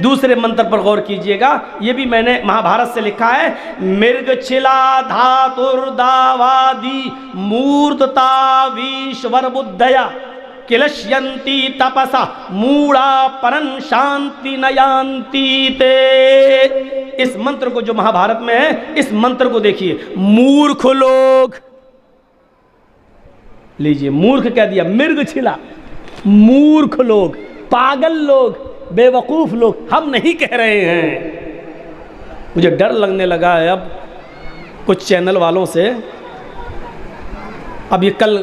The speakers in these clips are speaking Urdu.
دوسرے منتر پر غور کیجئے گا، یہ بھی میں نے مہابھارت سے لکھا ہے۔ مرگ چھلا دھاتر داوادی مورتتا ویشور بدھیا کلشینتی تپسا موڑا پرن شانتی نیانتی تے۔ اس منتر کو جو مہابھارت میں ہے، اس منتر کو دیکھیے، مورکھ لوگ، لیجئے مورکھ کہہ دیا، مرگ چھلا، مورکھ لوگ، پاگل لوگ، بے وقوف لوگ، ہم نہیں کہہ رہے ہیں۔ مجھے ڈر لگنے لگا ہے اب کچھ چینل والوں سے، اب یہ کل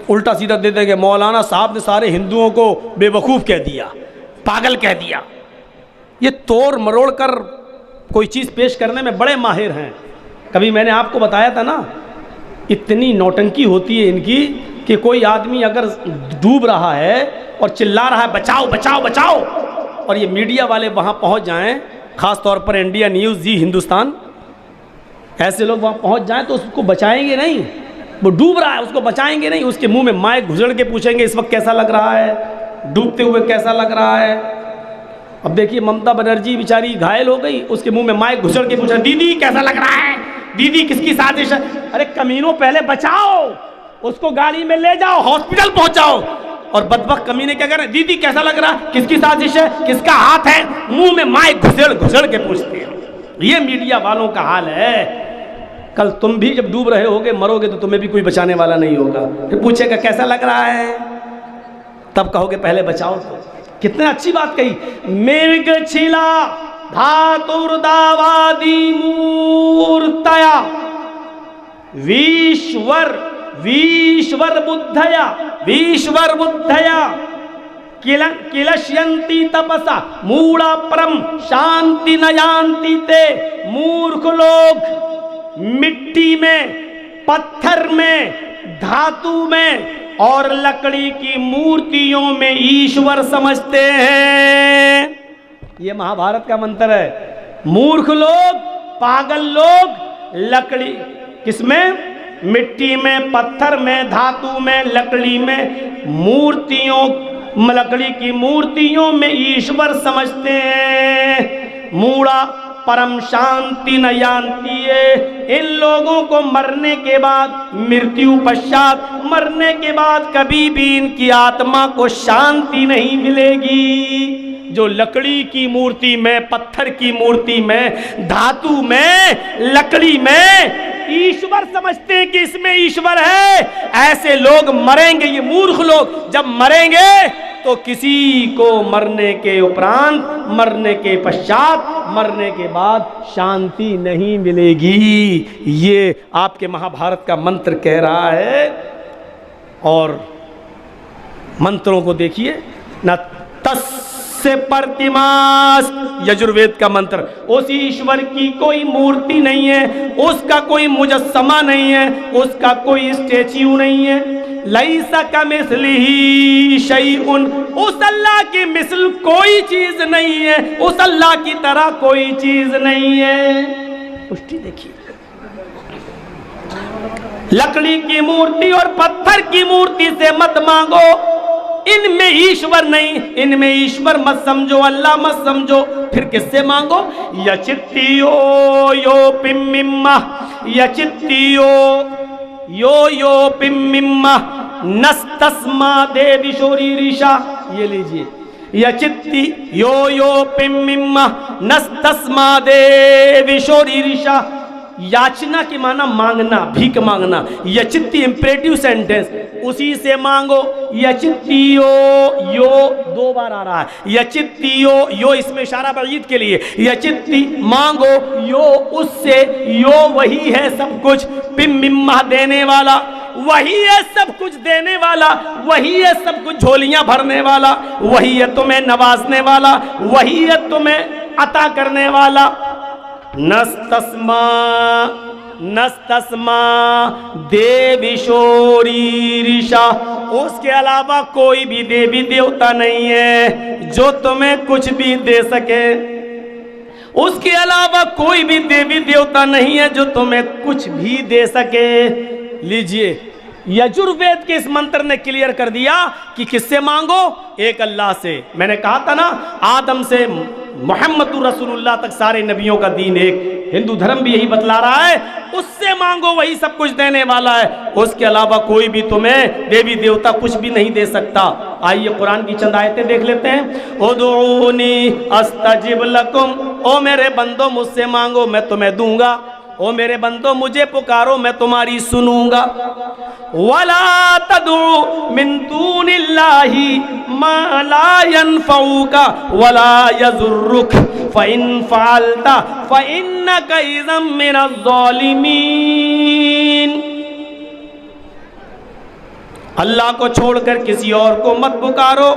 الٹا سیدھا دے دیں گے مولانا صاحب نے سارے ہندوؤں کو بے وقوف کہہ دیا، پاگل کہہ دیا۔ یہ توڑ مروڑ کر کوئی چیز پیش کرنے میں بڑے ماہر ہیں۔ کبھی میں نے آپ کو بتایا تھا نا، اتنی نوٹنکی ہوتی ہے ان کی کہ کوئی آدمی اگر ڈوب رہا ہے اور چلا رہا ہے بچاؤ بچاؤ بچاؤ، اور یہ میڈیا والے وہاں پہنچ جائیں، خاص طور پر انڈیا نیوز، زی ہندوستان، ایسے لوگ وہاں پہنچ جائیں تو اس کو بچائیں گے نہیں، وہ ڈوب رہا ہے اس کو بچائیں گے نہیں، اس کے منہ میں مائک گھسڑ کے پوچھیں گے اس وقت کیسا لگ رہا ہے، ڈوبتے ہوئے کیسا لگ رہا ہے۔ اب دیکھیے ممتا بنرجی بیچاری گھائل ہو گئی، اس کے منہ میں مائک گھسڑ کے پوچھا دیدی کیسا لگ رہا ہے، دیدی کس کی سازش ہے؟ ارے کمینوں پہلے بچاؤ، اس کو گاڑی میں لے جاؤ، ہاسپٹل پہنچاؤ۔ اور بدبخت کمینے کیا کر رہے ہیں، دیدی کیسا لگ رہا ہے، کس کی سازش ہے، کس کا ہاتھ ہے، منہ میں مائک گھسڑ کے پوچھتے ہیں۔ یہ میڈیا والوں کا حال ہے۔ کل تم بھی جب ڈوب رہے ہوگے، مرو گے، تو تمہیں بھی کوئی بچانے والا نہیں ہوگا، پھر پوچھے گا کیسا لگ رہا ہے، تب کہو گے پہلے بچاؤ۔ تو کتنے اچھی بات کہی، مرگ چھلا دھاتر داوادی مورتیا ویشور بدھیا کلشینتی تپسا موڑا پرم شانتی نیانتی تے۔ مورکھ لوگ مٹی میں، پتھر میں، دھاتو میں اور لکڑی کی مورتیوں میں ایشور سمجھتے ہیں۔ یہ مہابھارت کا منتر ہے۔ مورکھ لوگ، پاگل لوگ، لکڑی کس میں، مٹی میں، پتھر میں، دھاتو میں، لکڑی میں، مورتیوں، لکڑی کی مورتیوں میں ایشور سمجھتے ہیں۔ موڑا پرم شانتی نیانتی ہے۔ ان لوگوں کو مرنے کے بعد، مرتیو پشچات، مرنے کے بعد کبھی بھی ان کی آتما کو شانتی نہیں ملے گی۔ جو لکڑی کی مورتی میں، پتھر کی مورتی میں، دھاتو میں، لکڑی میں ایشور سمجھتے ہیں کہ اس میں ایشور ہے، ایسے لوگ مریں گے، یہ مورخ لوگ جب مریں گے تو کسی کو مرنے کے اپرانت، مرنے کے پشچات، مرنے کے بعد شانتی نہیں ملے گی۔ یہ آپ کے مہابھارت کا منتر کہہ رہا ہے۔ اور منتروں کو دیکھیے نا، تس سے پرتماس، یجروید کا منتر، اس ایشور کی کوئی مورتی نہیں ہے، اس کا کوئی مجسمہ نہیں ہے، اس کا کوئی اسٹیچیو نہیں ہے۔ لیس کمثلہ شیء، اس اللہ کی مثل کوئی چیز نہیں ہے، اس اللہ کی طرح کوئی چیز نہیں ہے۔ پشٹی دیکھیے، لکڑی کی مورتی اور پتھر کی مورتی سے مت مانگو، ان میں ایشور نہیں، ان میں ایشور مت سمجھو، اللہ مت سمجھو، پھر کس سے مانگو؟ یچتیو یو پممہ، یچتیو یو پممہ نستسما دیوی شوری ریشا۔ یہ لیجئے، یچتی یو پممہ نستسما دیوی شوری ریشا۔ یاچنا کی معنی مانگنا، بھیک مانگنا، یچتی امپریٹیو سینٹنس، اسی سے مانگو۔ یچتیو، یو دو بار آ رہا ہے، یچتیو، یو اس میں اشارہ بعید کے لیے، یچتی مانگو، یو اس سے، یو وہی ہے سب کچھ، پممہ دینے والا، وہی ہے سب کچھ دینے والا، وہی ہے سب کچھ جھولیاں بھرنے والا، وہی ہے تمہیں نوازنے والا، وہی ہے تمہیں عطا کرنے والا۔ نستسما دیوی شوری ریشا، اس کے علاوہ کوئی بھی دیوی دیوتا نہیں ہے جو تمہیں کچھ بھی دے سکے، اس کے علاوہ کوئی بھی دیوی دیوتا نہیں ہے جو تمہیں کچھ بھی دے سکے۔ لیجئے، یجروید کے اس منتر نے کلیئر کر دیا کہ کس سے مانگو؟ ایک اللہ سے۔ میں نے کہا تھا نا، آدم سے محمد رسول اللہ تک سارے نبیوں کا دین ایک، ہندو دھرم بھی یہی بتلا رہا ہے، اس سے مانگو، وہی سب کچھ دینے والا ہے، اس کے علاوہ کوئی بھی تمہیں دیوی دیوتا کچھ بھی نہیں دے سکتا۔ آئیے قرآن کی چند آیتیں دیکھ لیتے ہیں۔ ادعونی استجب لکم، او میرے بندو مجھ سے مانگو میں تمہیں دوں گا، او میرے بندو مجھے پکارو میں تمہاری سنوں گا۔ وَلَا تَدْعُ مِن دُونِ اللَّهِ مَا لَا يَنفَعُكَ وَلَا يَضُرُّكَ فَإِن فَعَلْتَ فَإِنَّكَ إِذًا مِّنَ الظَّالِمِينَ۔ اللہ کو چھوڑ کر کسی اور کو مت پکارو۔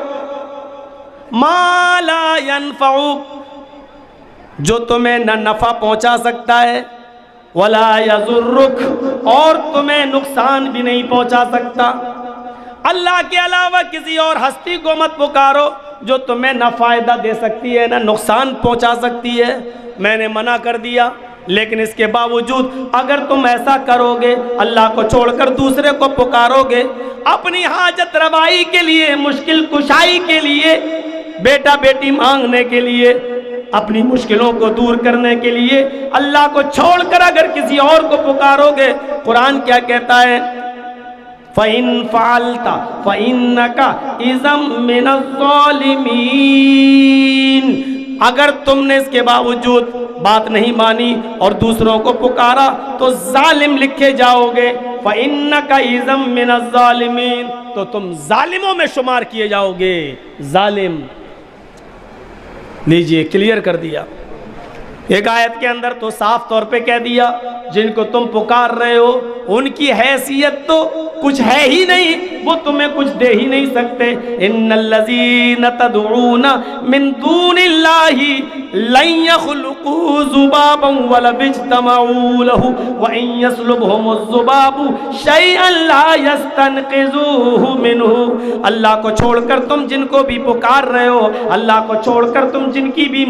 مَا لَا يَنفَعُكَ، جو تمہیں نہ نفع پہنچا سکتا ہے، وَلَا يَضُرُّكَ، اور تمہیں نقصان بھی نہیں پہنچا سکتا۔ اللہ کے علاوہ کسی اور ہستی کو مت پکارو جو تمہیں نہ فائدہ دے سکتی ہے نہ نقصان پہنچا سکتی ہے۔ میں نے منع کر دیا، لیکن اس کے باوجود اگر تم ایسا کرو گے، اللہ کو چھوڑ کر دوسرے کو پکارو گے اپنی حاجت روائی کے لیے، مشکل کشائی کے لیے، بیٹا بیٹی مانگنے کے لیے، اپنی مشکلوں کو دور کرنے کے لیے، اللہ کو چھوڑ کر اگر کسی اور کو پکارو گے، قرآن کیا کہتا ہے؟ فَإِن فَعَلْتَ فَإِنَّكَ إِذًا مِّنَ الظَّالِمِينَ، اگر تم نے اس کے باوجود بات نہیں مانی اور دوسروں کو پکارا تو ظالم لکھے جاؤ گے۔ فَإِنَّكَ إِذًا مِّنَ الظَّالِمِينَ، تو تم ظالموں میں شمار کیے جاؤ گے۔ ظالم، لیجئے کلیئر کر دیا۔ ایک آیت کے اندر تو صاف طور پہ کہہ دیا جن کو تم پکار رہے ہو ان کی حیثیت تو کچھ ہے ہی نہیں، وہ تمہیں کچھ دے ہی نہیں سکتے۔ ان الذین تدعون من دون اللہ لن يخلقوا ذبابا ولو اجتمعوا له وان يسلبهم الذباب شيئا لا يستنقذوه منه۔ اللہ کو چھوڑ کر تم جن کو بھی پکار رہے ہو، اللہ کو چھوڑ کر تم جن کی بھی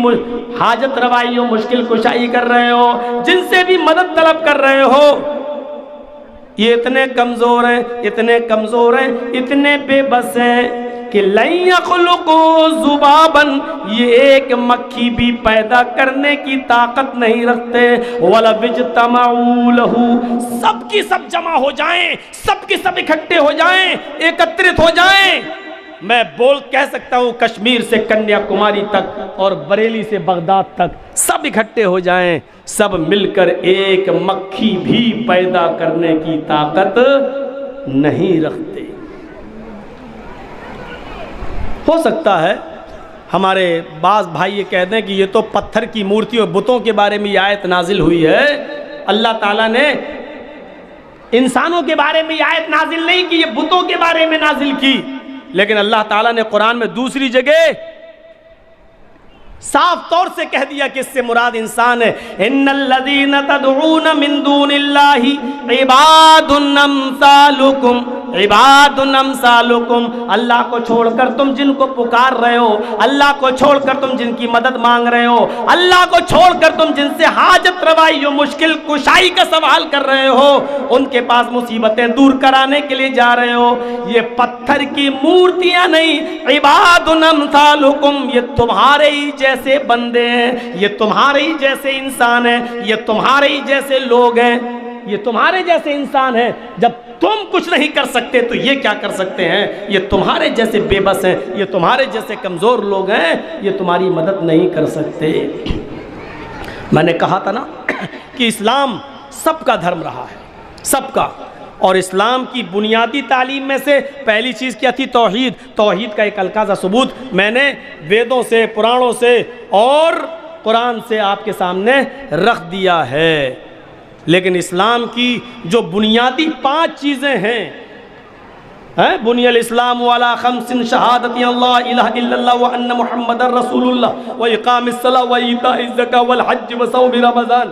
حاجت روائی ہو، مشکل کشائی کر رہے ہو، جن سے بھی مدد طلب کر رہے ہو، یہ اتنے کمزور ہیں، اتنے کمزور ہیں، اتنے بے بس ہیں کہ لن یخلقوا ذبابا، یہ ایک مکھی بھی پیدا کرنے کی طاقت نہیں رکھتے۔ ولو اجتمعوا له، سب کی سب جمع ہو جائیں، سب کی سب اکٹھے ہو جائیں، ایکترت ہو جائیں، میں کہہ سکتا ہوں کشمیر سے کنیا کماری تک اور بریلی سے بغداد تک سب اکٹھے ہو جائیں، سب مل کر ایک مکھی بھی پیدا کرنے کی طاقت نہیں رکھتے۔ ہو سکتا ہے ہمارے بعض بھائی یہ کہہ دیں کہ یہ تو پتھر کی مورتی اور بتوں کے بارے میں یہ آیت نازل ہوئی ہے، اللہ تعالیٰ نے انسانوں کے بارے میں یہ آیت نازل نہیں کی، یہ بتوں کے بارے میں نازل کی۔ لیکن اللہ تعالیٰ نے قرآن میں دوسری جگہ صاف طور سے کہہ دیا کہ اس سے مراد انسان ہے۔ ان الذین تدعون من دون اللہ عباد امثالکم، عباد امثالکم، اللہ کو چھوڑ کر تم جن کو پکار رہے ہو، اللہ کو چھوڑ کر تم جن کی مدد مانگ رہے ہو، اللہ کو چھوڑ کر تم جن سے حاجت روائی و مشکل کشائی کا سوال کر رہے ہو، ان کے پاس مصیبتیں دور کرانے کے لیے جا رہے ہو، یہ پتھر کی مورتیاں نہیں، عباد امثالکم، یہ تمہارے ہی جیسے بندے ہیں، یہ تمہارے ہی جیسے انسان ہیں، یہ تمہارے ہی جیسے لوگ ہیں، یہ تمہارے جیسے انسان ہیں۔ جب تم کچھ نہیں کر سکتے تو یہ کیا کر سکتے ہیں؟ یہ تمہارے جیسے بے بس ہیں، یہ تمہارے جیسے کمزور لوگ ہیں، یہ تمہاری مدد نہیں کر سکتے۔ میں نے کہا تھا نا کہ اسلام سب کا دھرم رہا ہے، سب کا، اور اسلام کی بنیادی تعلیم میں سے پہلی چیز کیا تھی؟ توحید۔ توحید کا ایک الکاذا ثبوت میں نے ویدوں سے، پرانوں سے اور قرآن سے آپ کے سامنے رکھ دیا ہے۔ لیکن اسلام کی جو بنیادی 5 چیزیں ہیں، بنی الاسلام علی 5 شہادت اللہ الہ الا اللہ وان محمد رسول اللہ واقام الصلاۃ وایتاء الزکاۃ والحج وصوم رمضان،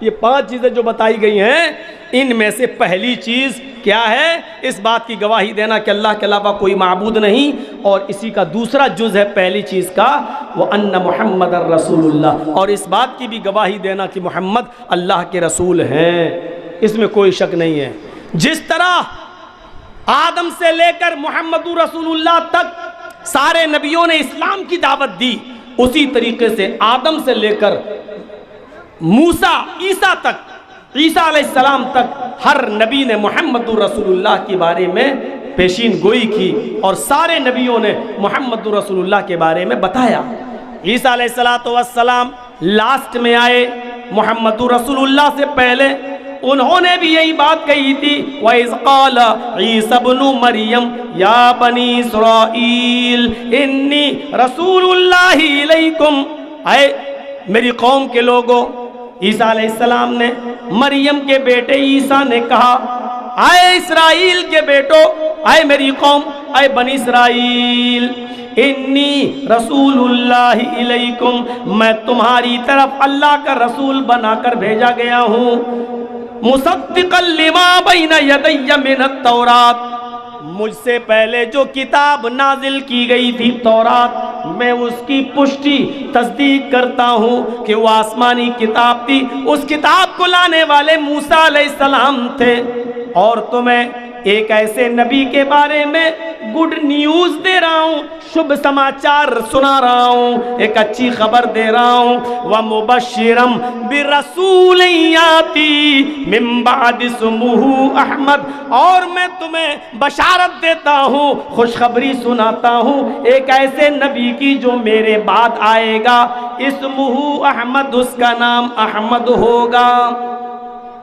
یہ 5 چیزیں جو بتائی گئی ہیں، ان میں سے پہلی چیز کیا ہے؟ اس بات کی گواہی دینا کہ اللہ کے علاوہ کوئی معبود نہیں، اور اسی کا دوسرا جز ہے پہلی چیز کا وَأَنَّ مُحَمَّدَ رَسُولُ اللَّهِ، اور اس بات کی بھی گواہی دینا کہ محمد اللہ کے رسول ہیں، اس میں کوئی شک نہیں ہے۔ جس طرح آدم سے لے کر محمد رسول اللہ تک سارے نبیوں نے اسلام کی دعوت دی، اسی طریقے سے آدم سے لے کر موسیٰ عیسیٰ تک، عیسیٰ علیہ السلام تک ہر نبی نے محمد رسول اللہ کے بارے میں پیشین گوئی کی، اور سارے نبیوں نے محمد رسول اللہ کے بارے میں بتایا۔ عیسیٰ علیہ السلام لاسٹ میں آئے، محمد رسول اللہ سے پہلے انہوں نے بھی یہی بات کہی تھی، وَإِذْ قَالَ عِيسَى ابْنُ مَرْيَمَ يَا بَنِي إِسْرَائِيلَ إِنِّي رَسُولُ اللَّهِ إِلَيْكُمْ، اے میری قوم کے لوگوں، عیسیٰ علیہ السلام نے مریم کے بیٹے عیسیٰ نے کہا، اے اسرائیل کے بیٹو، اے میری قوم، اے بنی اسرائیل، انی رسول اللہ الیکم، میں تمہاری طرف اللہ کا رسول بنا کر بھیجا گیا ہوں، مصدقا لما بین یدی من التوراۃ، مجھ سے پہلے جو کتاب نازل کی گئی تھی تورات، میں اس کی پشتی تصدیق کرتا ہوں کہ وہ آسمانی کتاب تھی، اس کتاب کو لانے والے موسیٰ علیہ السلام تھے، اور تمہیں ایک ایسے نبی کے بارے میں گڈ نیوز دے رہا ہوں، شبھ سماچار سنا رہا ہوں، ایک اچھی خبر دے رہا ہوں، وَمُبَشِّرًا بِرَسُولٍ يَأْتِي مِن بَعْدِ اسْمُهُ احمد، اور میں تمہیں بشارت دیتا ہوں، خوشخبری سناتا ہوں ایک ایسے نبی کی جو میرے بعد آئے گا، اسمہ احمد، اس کا نام احمد ہوگا۔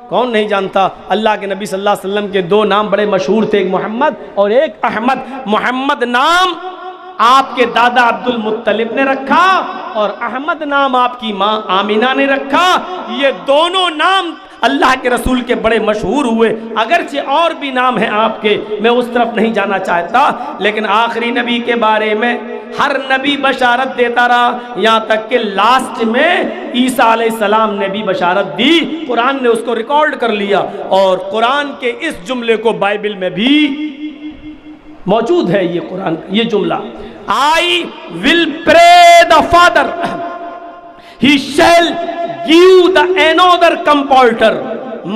کون نہیں جانتا؟ اللہ کے نبی صلی اللہ علیہ وسلم کے دو نام بڑے مشہور تھے، ایک محمد اور ایک احمد۔ محمد نام آپ کے دادا عبد المطلب نے رکھا، اور احمد نام آپ کی ماں آمینہ نے رکھا۔ یہ دونوں نام اللہ کے رسول کے بڑے مشہور ہوئے، اگرچہ اور بھی نام ہیں آپ کے، میں اس طرف نہیں جانا چاہتا، لیکن آخری نبی کے بارے میں ہر نبی بشارت دیتا رہا، یہاں تک کہ لاسٹ میں عیسیٰ علیہ السلام نے بھی بشارت دی، قرآن نے اس کو ریکارڈ کر لیا، اور قرآن کے اس جملے کو بائبل میں بھی موجود ہے، یہ قرآن یہ جملہ، I will pray the Father, he shall give the another comforter،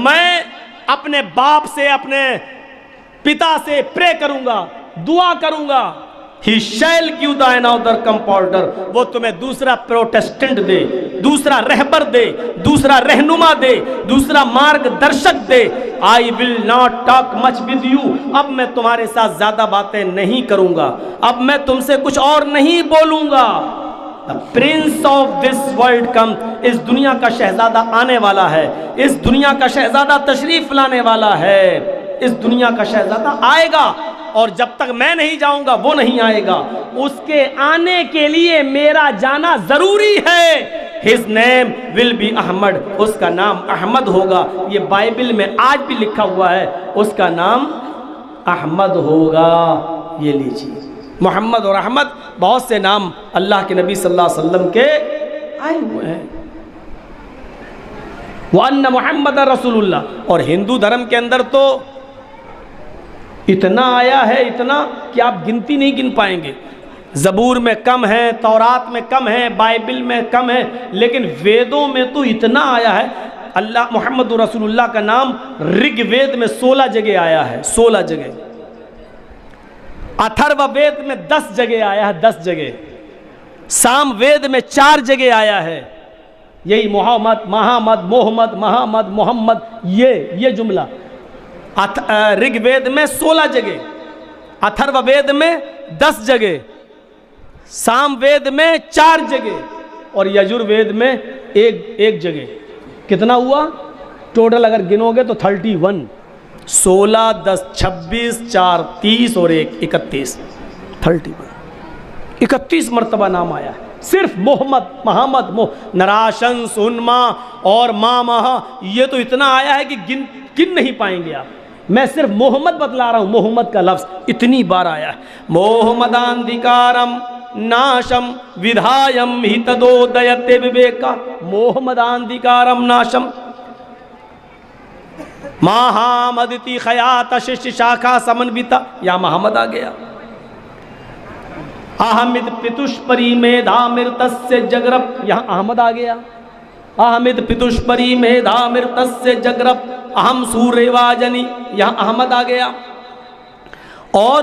میں اپنے باپ سے، اپنے پتا سے پرے کروں گا، دعا کروں گا، he shall give the another comforter، وہ تمہیں دوسرا پروٹسٹنٹ دے، دوسرا رہبر دے، دوسرا رہنما دے، دوسرا مارگ درشک دے۔ I will not talk much with you، اب میں تمہارے ساتھ زیادہ باتیں نہیں کروں گا، اب میں تم سے کچھ اور نہیں بولوں گا۔ The prince of this world comes، اس دنیا کا شہزادہ آنے والا ہے، اس دنیا کا شہزادہ تشریف لانے والا ہے، اس دنیا کا شہزادہ آئے گا، اور جب تک میں نہیں جاؤں گا وہ نہیں آئے گا، اس کے آنے کے لیے میرا جانا ضروری ہے۔ His name will be Ahmad, اس کا نام احمد ہوگا، یہ بائبل میں آج بھی لکھا ہوا ہے، اس کا نام احمد ہوگا۔ یہ لیجیے، محمد اور احمد بہت سے نام اللہ کے نبی صلی اللہ علیہ وسلم کے آئے ہوئے ہیں۔ وَأَنَّ مُحَمَّدَ رَسُولُ اللَّهِ، اور ہندو دھرم کے اندر تو اتنا آیا ہے، اتنا کہ آپ گنتی نہیں گن پائیں گے۔ زبور میں کم ہے، تورات میں کم ہے، بائبل میں کم ہے، لیکن ویدوں میں تو اتنا آیا ہے۔ اللہ محمد رسول اللہ کا نام رگ وید میں 16 جگہ آیا ہے، 16 جگہ۔ اتھرو وید میں 10 جگہ آیا ہے، 10 جگہ۔ سام وید میں 4 جگہ آیا ہے، یہی محمد، محمد، محمد، یہ جملہ۔ رگ وید میں 16 جگہ، اتھرو وید میں 10 جگہ، سام وید میں 4 جگہ، اور یجر وید میں ایک جگہ۔ کتنا ہوا ٹوٹل اگر گنو گے تو 31، 16، 10، 26، 4، 30 اور 1، 31، 31 مرتبہ نام آیا ہے۔ صرف محمد، نراشن، سنما اور ماں، یہ تو اتنا آیا ہے کہ گن نہیں پائیں گے آپ۔ میں صرف محمد بتلا رہا ہوں، محمد کا لفظ اتنی بار آیا ہے۔ محمداندھکارم ناشم ودھایم ہتدودیتے وویکا، محمداندھکارم ناشم مہامدتی خیات شش شاکھا سمنوتا، یا محمد آ گیا۔ احمد پتشپری میدھامرتسیہ جگرپ، یہاں احمد آ گیا۔ احمد پتشپری میدھامرتسیہ جگرپ اہم سوریواجنی، یہاں احمد آ گیا۔ اور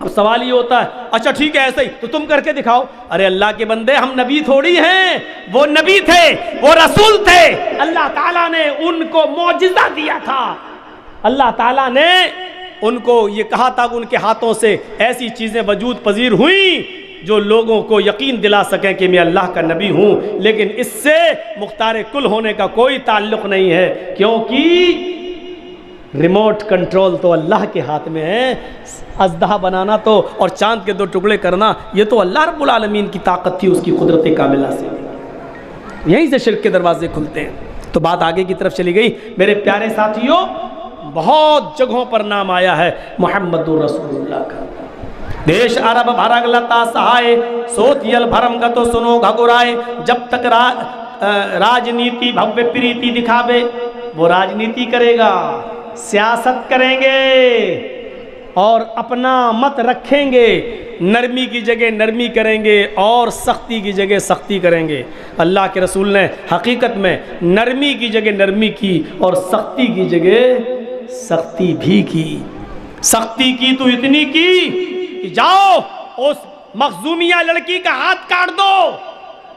اب سوال یہ ہوتا ہے اچھا ٹھیک ہے ایسا ہی تو تم کر کے دکھاؤ. ارے اللہ کے بندے ہم نبی تھوڑی ہیں, وہ نبی تھے, وہ رسول تھے. اللہ تعالیٰ نے ان کو معجزہ دیا تھا. اللہ تعالیٰ نے ان کو یہ کہا تھا کہ ان کے ہاتھوں سے ایسی چیزیں وجود پذیر ہوئیں جو لوگوں کو یقین دلا سکیں کہ میں اللہ کا نبی ہوں. لیکن اس سے مختار کل ہونے کا کوئی تعلق نہیں ہے, کیونکہ ریموٹ کنٹرول تو اللہ کے ہاتھ میں ہے. اژدہا بنانا تو اور چاند کے 2 ٹکڑے کرنا یہ تو اللہ رب العالمین کی طاقت تھی, اس کی قدرت کاملہ سے. یہیں سے شرک کے دروازے کھلتے ہیں. تو بات آگے کی طرف چلی گئی. میرے پیارے ساتھیوں, بہت جگہوں پر نام آیا ہے محمد رسول اللہ کا. دیش عرب بھرگلتا سہائے سوتیل بھرمگتو سنو گھگرائے. جب تک راجنیتی بھویہ پریتی دکھاوے, وہ راجنیتی کرے گا, سیاست کریں گے اور اپنا مت رکھیں گے. نرمی کی جگہ نرمی کریں گے اور سختی کی جگہ سختی کریں گے. اللہ کے رسول نے حقیقت میں نرمی کی جگہ نرمی کی اور سختی کی جگہ سختی بھی کی. سختی کی تو اتنی کی کہ جاؤ اس مخزومیہ لڑکی کا ہاتھ کاٹ دو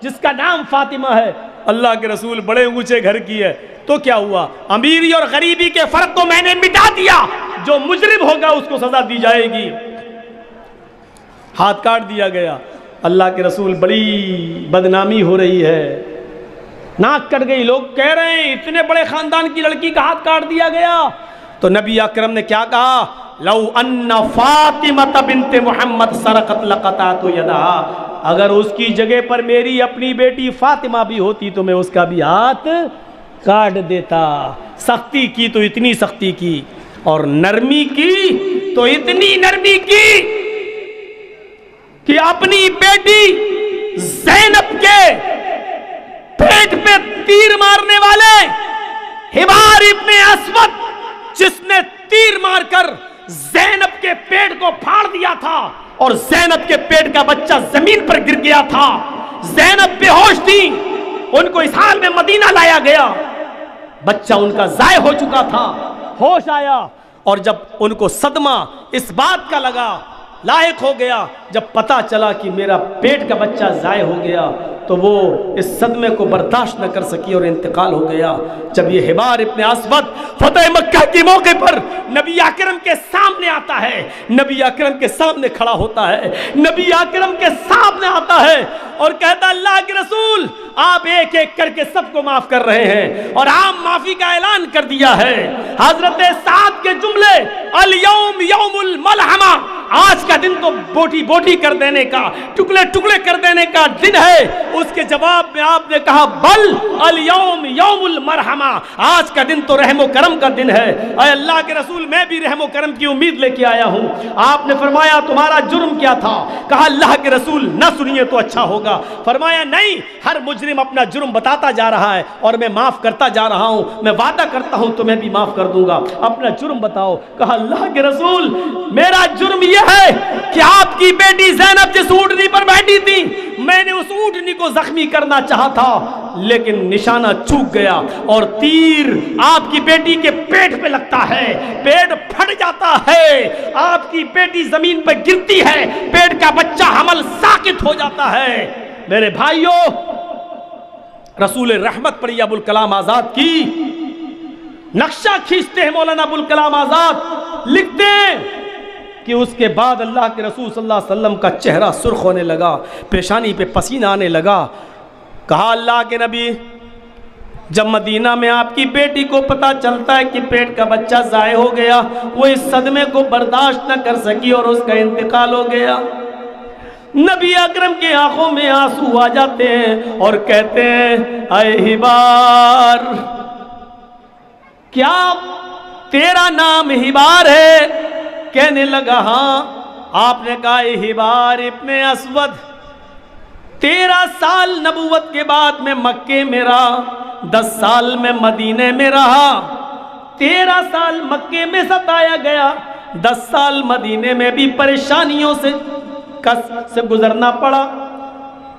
جس کا نام فاطمہ ہے. اللہ کے رسول بڑے اونچے گھر کی ہے تو کیا ہوا, امیری اور غریبی کے فرق کو میں نے مٹا دیا, جو مجرم ہوگا اس کو سزا دی جائے گی. ہاتھ کاٹ دیا گیا. اللہ کے رسول بڑی بدنامی ہو رہی ہے, ناک کٹ گئی. لوگ کہہ رہے ہیں اتنے بڑے خاندان کی لڑکی کا ہاتھ کاٹ دیا گیا. تو نبی اکرم نے کیا کہا, لو ان فاطمہ بنت محمد سرقت لقطعت یدہا, اگر اس کی جگہ پر میری اپنی بیٹی فاطمہ بھی ہوتی تو میں اس کا بھی ہاتھ کاٹ دیتا. سختی کی تو اتنی سختی کی اور نرمی کی تو اتنی نرمی کی کہ اپنی بیٹی زینب کے پیٹ پہ تیر مارنے والے حبار ابن اسود, جس نے تیر مار کر زینب کے پیٹ کو پھاڑ دیا تھا اور زینب کے پیٹ کا بچہ زمین پر گر گیا تھا. زینب بے ہوش تھی, ان کو اس حال میں مدینہ لایا گیا. بچہ ان کا ضائع ہو چکا تھا. ہوش آیا اور جب ان کو صدمہ اس بات کا لگا, لاحق ہو گیا, جب پتہ چلا کہ میرا پیٹ کا بچہ ضائع ہو گیا تو وہ اس صدمے کو برداشت نہ کر سکی اور انتقال ہو گیا. جب یہ حبار ابن اسود فتح مکہ کے موقع پر نبی اکرم کے سامنے آتا ہے, نبی اکرم کے سامنے کھڑا ہوتا ہے, نبی اکرم کے سامنے آتا ہے اور کہتا اللہ کے رسول آپ ایک ایک کر کے سب کو معاف کر رہے ہیں اور عام معافی کا اعلان کر دیا ہے. حضرت سعد کے جملے الیوم یوم الملحمہ, آج کا دن تو بوٹی بوٹی کر دینے کا, ٹکڑے ٹکڑے کر دینے کا دن ہے. اس کے جواب میں آپ نے کہا بل الیوم یوم المرحمہ, آج کا دن تو رحم و کرم کا دن ہے. اے اللہ کے رسول میں بھی رحم و کرم کی امید لے کے آیا ہوں. آپ نے فرمایا تمہارا جرم کیا تھا؟ کہا اللہ کے رسول نہ سنیے تو اچھا ہوگا. فرمایا نہیں, ہر مجرم اپنا جرم بتاتا جا رہا ہے اور میں معاف کرتا جا رہا ہوں, میں وعدہ کرتا ہوں تمہیں بھی معاف کر دوں گا, اپنا جرم بتاؤ. کہا اللہ کے رسول میرا جرم یہ ہے کہ آپ کی بیٹی زینب جس اونٹنی پر بیٹھی تھی, میں نے اس اونٹنی کو زخمی کرنا چاہا تھا لیکن نشانہ چوک گیا اور تیر آپ کی بیٹی کے پیٹ پہ لگتا ہے, پیٹ پھٹ جاتا ہے, آپ کی بیٹی زمین پہ گرتی ہے, پیٹ کا بچہ حمل ساقط ہو جاتا ہے. میرے بھائیوں, رسول رحمت پر یہ ابوالکلام آزاد کی نقشہ کھینچتے ہیں مولانا ابوالکلام آزاد, لکھتے ہیں کہ اس کے بعد اللہ کے رسول صلی اللہ علیہ وسلم کا چہرہ سرخ ہونے لگا, پیشانی پہ پسینہ آنے لگا. کہا اللہ کے نبی جب مدینہ میں آپ کی بیٹی کو پتا چلتا ہے کہ پیٹ کا بچہ ضائع ہو گیا, وہ اس صدمے کو برداشت نہ کر سکی اور اس کا انتقال ہو گیا. نبی اکرم کی آنکھوں میں آنسو آ جاتے ہیں اور کہتے ہیں اے حبار, کیا تیرا نام حبار ہے؟ کہنے لگا ہاں. آپ نے کہا اے حبار ابن اسود, 13 سال نبوت کے بعد میں مکے میں رہا, 10 سال میں مدینے میں رہا. 13 سال مکے میں ستایا گیا, 10 سال مدینے میں بھی پریشانیوں سے گزرنا پڑا.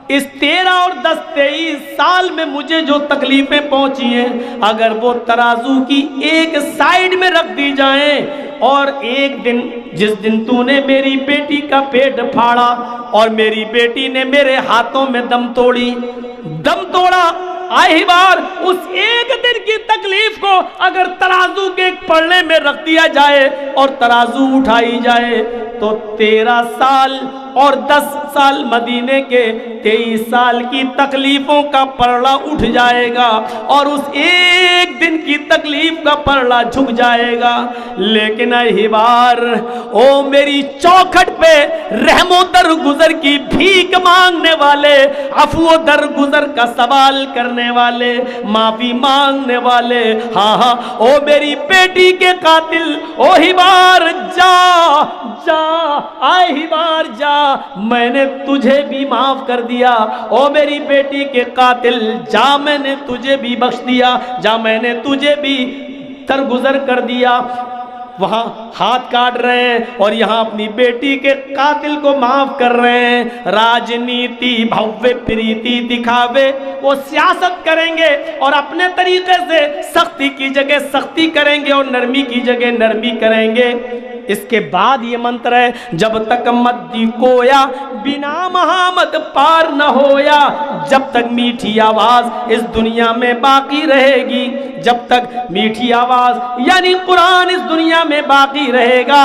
اس 13 اور 10 23 سال میں مجھے جو تکلیفیں پہنچی ہیں, اگر وہ ترازو کی ایک سائیڈ میں رکھ دی جائیں اور ایک دن جس دن تو نے میری بیٹی کا پیٹ پھاڑا اور میری بیٹی نے میرے ہاتھوں میں دم توڑا، آئی بار اس ایک دن کی تکلیف کو اگر ترازو کے ایک پلڑے میں رکھ دیا جائے اور ترازو اٹھائی جائے تو 13 سال اور 10 سال مدینے کے 23 سال کی تکلیفوں کا پلڑا اٹھ جائے گا اور اس ایک دن کی تکلیف کا پلڑا جھک جائے گا۔ لیکن اے بار او میری چوکھٹ پہ رحم و درگزر کی بھیک مانگنے والے، عفو و درگزر کا سوال کرنے والے، معافی مانگنے والے، ہاں ہاں او میری بیٹی کے قاتل، او ہی بار جا آئے ہی بار جا، میں نے تجھے بھی معاف کر دیا، او میری بیٹی کے قاتل جا، میں نے تجھے بھی بخش دیا، جا میں نے تجھے بھی درگزر کر دیا۔ وہاں ہاتھ کاٹ رہے ہیں اور یہاں اپنی بیٹی کے قاتل کو معاف کر رہے ہیں۔ راجنیتی بھوے پریتی دکھاوے، وہ سیاست کریں گے اور اپنے طریقے سے سختی کی جگہ سختی کریں گے اور نرمی کی جگہ نرمی کریں گے۔ اس کے بعد یہ منتر ہے، جب تک مدی کویا بنا محمد پار نہ ہویا، جب تک میٹھی آواز اس دنیا میں باقی رہے گی، جب تک میٹھی آواز یعنی قرآن اس دنیا میں باقی رہے گا،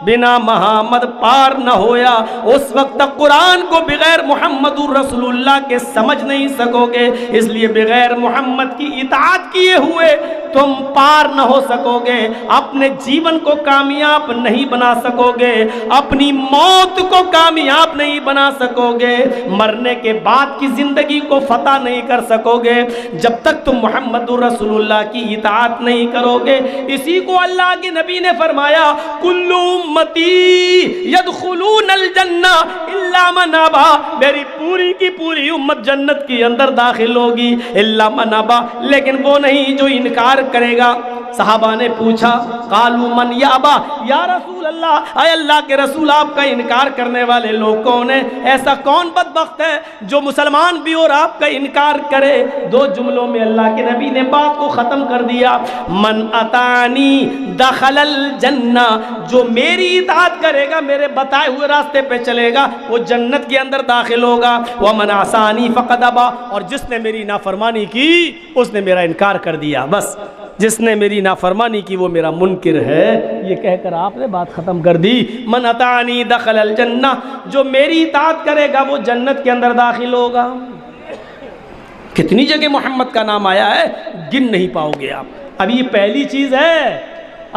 بنا محمد پار نہ ہویا، اس وقت تک قرآن کو بغیر محمد رسول اللہ کے سمجھ نہیں سکو گے۔ اس لیے بغیر محمد کی اطاعت کیے ہوئے تم پار نہ ہو سکو گے، اپنے جیون کو کامیاب نہیں بنا سکو گے، اپنی موت کو کامیاب نہیں بنا سکو گے، مرنے کے بعد کی زندگی کو فتح نہیں کر سکو گے جب تک تم محمد رسول اللہ کی اطاعت نہیں کرو گے۔ اسی کو اللہ کے نبی نے فرمایا، کل امتی یدخلون الجنہ الا من ابا، میری پوری کی پوری امت جنت کی اندر داخل ہوگی الا من ابا، لیکن وہ نہیں جو انکار کرے گا۔ صحابہ نے پوچھا، قالوا من یابا، یا رسول اللہ، اے اللہ کے رسول آپ کا انکار کرنے والے لوگ کون ہیں؟ ایسا کون بدبخت ہے جو مسلمان بھی اور آپ کا انکار کرے؟ 2 جملوں میں اللہ کے نبی نے بات کو ختم کر دیا، من اطانی دخل الجنہ، جو میری اطاعت کرے گا، میرے بتائے ہوئے راستے پہ چلے گا، وہ جنت کے اندر داخل ہوگا، ومن عصانی فقد ابا، اور جس نے میری نافرمانی کی اس نے میرا انکار کر دیا، بس جس نے میری نافرمانی کی وہ میرا منکر ہے۔ یہ کہہ کر آپ نے بات ختم کر دی، من اطاعنی دخل الجنہ، جو میری اطاعت کرے گا وہ جنت کے اندر داخل ہوگا۔ کتنی جگہ محمد کا نام آیا ہے، گن نہیں پاؤ گے آپ۔ ابھی یہ پہلی چیز ہے،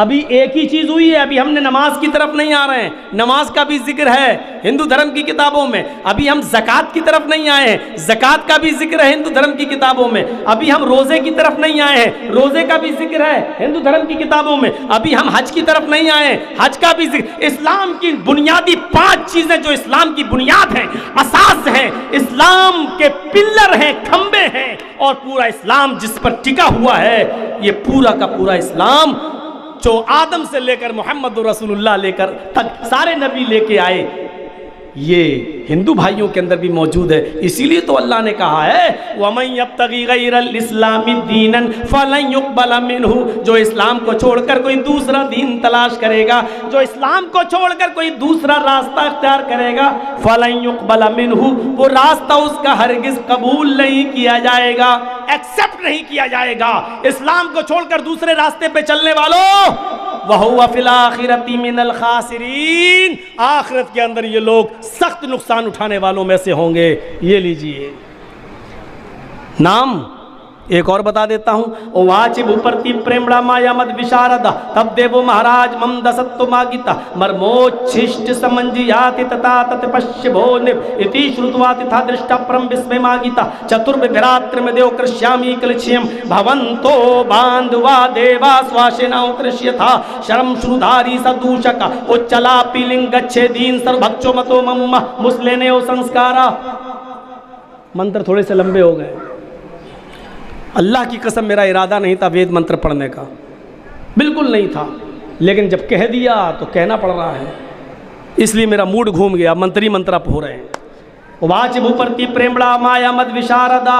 ابھی ایک ہی چیز ہوئی ہے، ابھی ہم نے نماز کی طرف نہیں آ رہے ہیں، نماز کا بھی ذکر ہے ہندو دھرم کی کتابوں میں، ابھی ہم زکوٰۃ کی طرف نہیں آئے ہیں، زکوٰۃ کا بھی ذکر ہے ہندو دھرم کی کتابوں میں، ابھی ہم روزے کی طرف نہیں آئے ہیں، روزے کا بھی ذکر ہے ہندو دھرم کی کتابوں میں، ابھی ہم حج کی طرف نہیں آئے ہیں، حج کا بھی ذکر۔ اسلام کی بنیادی 5 چیزیں جو اسلام کی بنیاد ہیں، اساس ہیں، اسلام کے پلر ہیں، کھمبے ہیں، اور پورا اسلام جس پر ٹکا ہوا ہے، یہ پورا کا پورا اسلام جو آدم سے لے کر محمد رسول اللہ لے کر تک سارے نبی لے کے آئے، یہ ہندو بھائیوں کے اندر بھی موجود ہے۔ اسی لیے تو اللہ نے کہا ہے وَمَن يَبْتَغِ غَيْرَ الْإِسْلَامِ دِينًا فَلَن يُقْبَلَ مِنْهُ، جو اسلام کو چھوڑ کر کوئی دوسرا دین تلاش کرے گا، جو اسلام کو چھوڑ کر کوئی دوسرا راستہ اختیار کرے گا، فَلَن يُقْبَلَ مِنْهُ، وہ راستہ اس کا ہرگز قبول نہیں کیا جائے گا، ایکسپٹ نہیں کیا جائے گا۔ اسلام کو چھوڑ کر دوسرے راستے پہ چلنے والوں، وَهُوَ فِي الْآخِرَةِ مِنَ الْخَاسِرِينَ، آخرت کے اندر یہ لوگ سخت نقصان اٹھانے والوں میں سے ہوں گے۔ یہ لیجئے نام ایک اور بتا دیتا ہوں، واچ بھوپرتی پریمڑا مایا مد وشاردا تب دیو مہاراج ممد ستو ماگیتا مرموچھشٹ سمنجیاتی تتا تت پشی بھونیو اتی شروتواتی تھا درشٹا پرم بسمے ماگیتا چتر بھراتر میں دیو کرشیامی کلچیم بھونتو باندوا دیوا سواشینا اترشی تھا شرم شرودھاری سدوشکا اچلا پیلنگ گچھے دین سر بھکچو متو ممہ مسلینے او سنسکارا۔ منتر تھوڑے سے لمبے ہو گئے، اللہ کی قسم میرا ارادہ نہیں تھا وید منتر پڑھنے کا، بالکل نہیں تھا، لیکن جب کہہ دیا تو کہنا پڑ رہا ہے، اس لیے میرا موڈ گھوم گیا، منتری منتر اب ہو رہے ہیں۔ واچ بھوپرتی پریمڑا مایا مد وشاردا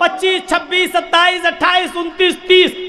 25, 26, 27, 28, 29, 30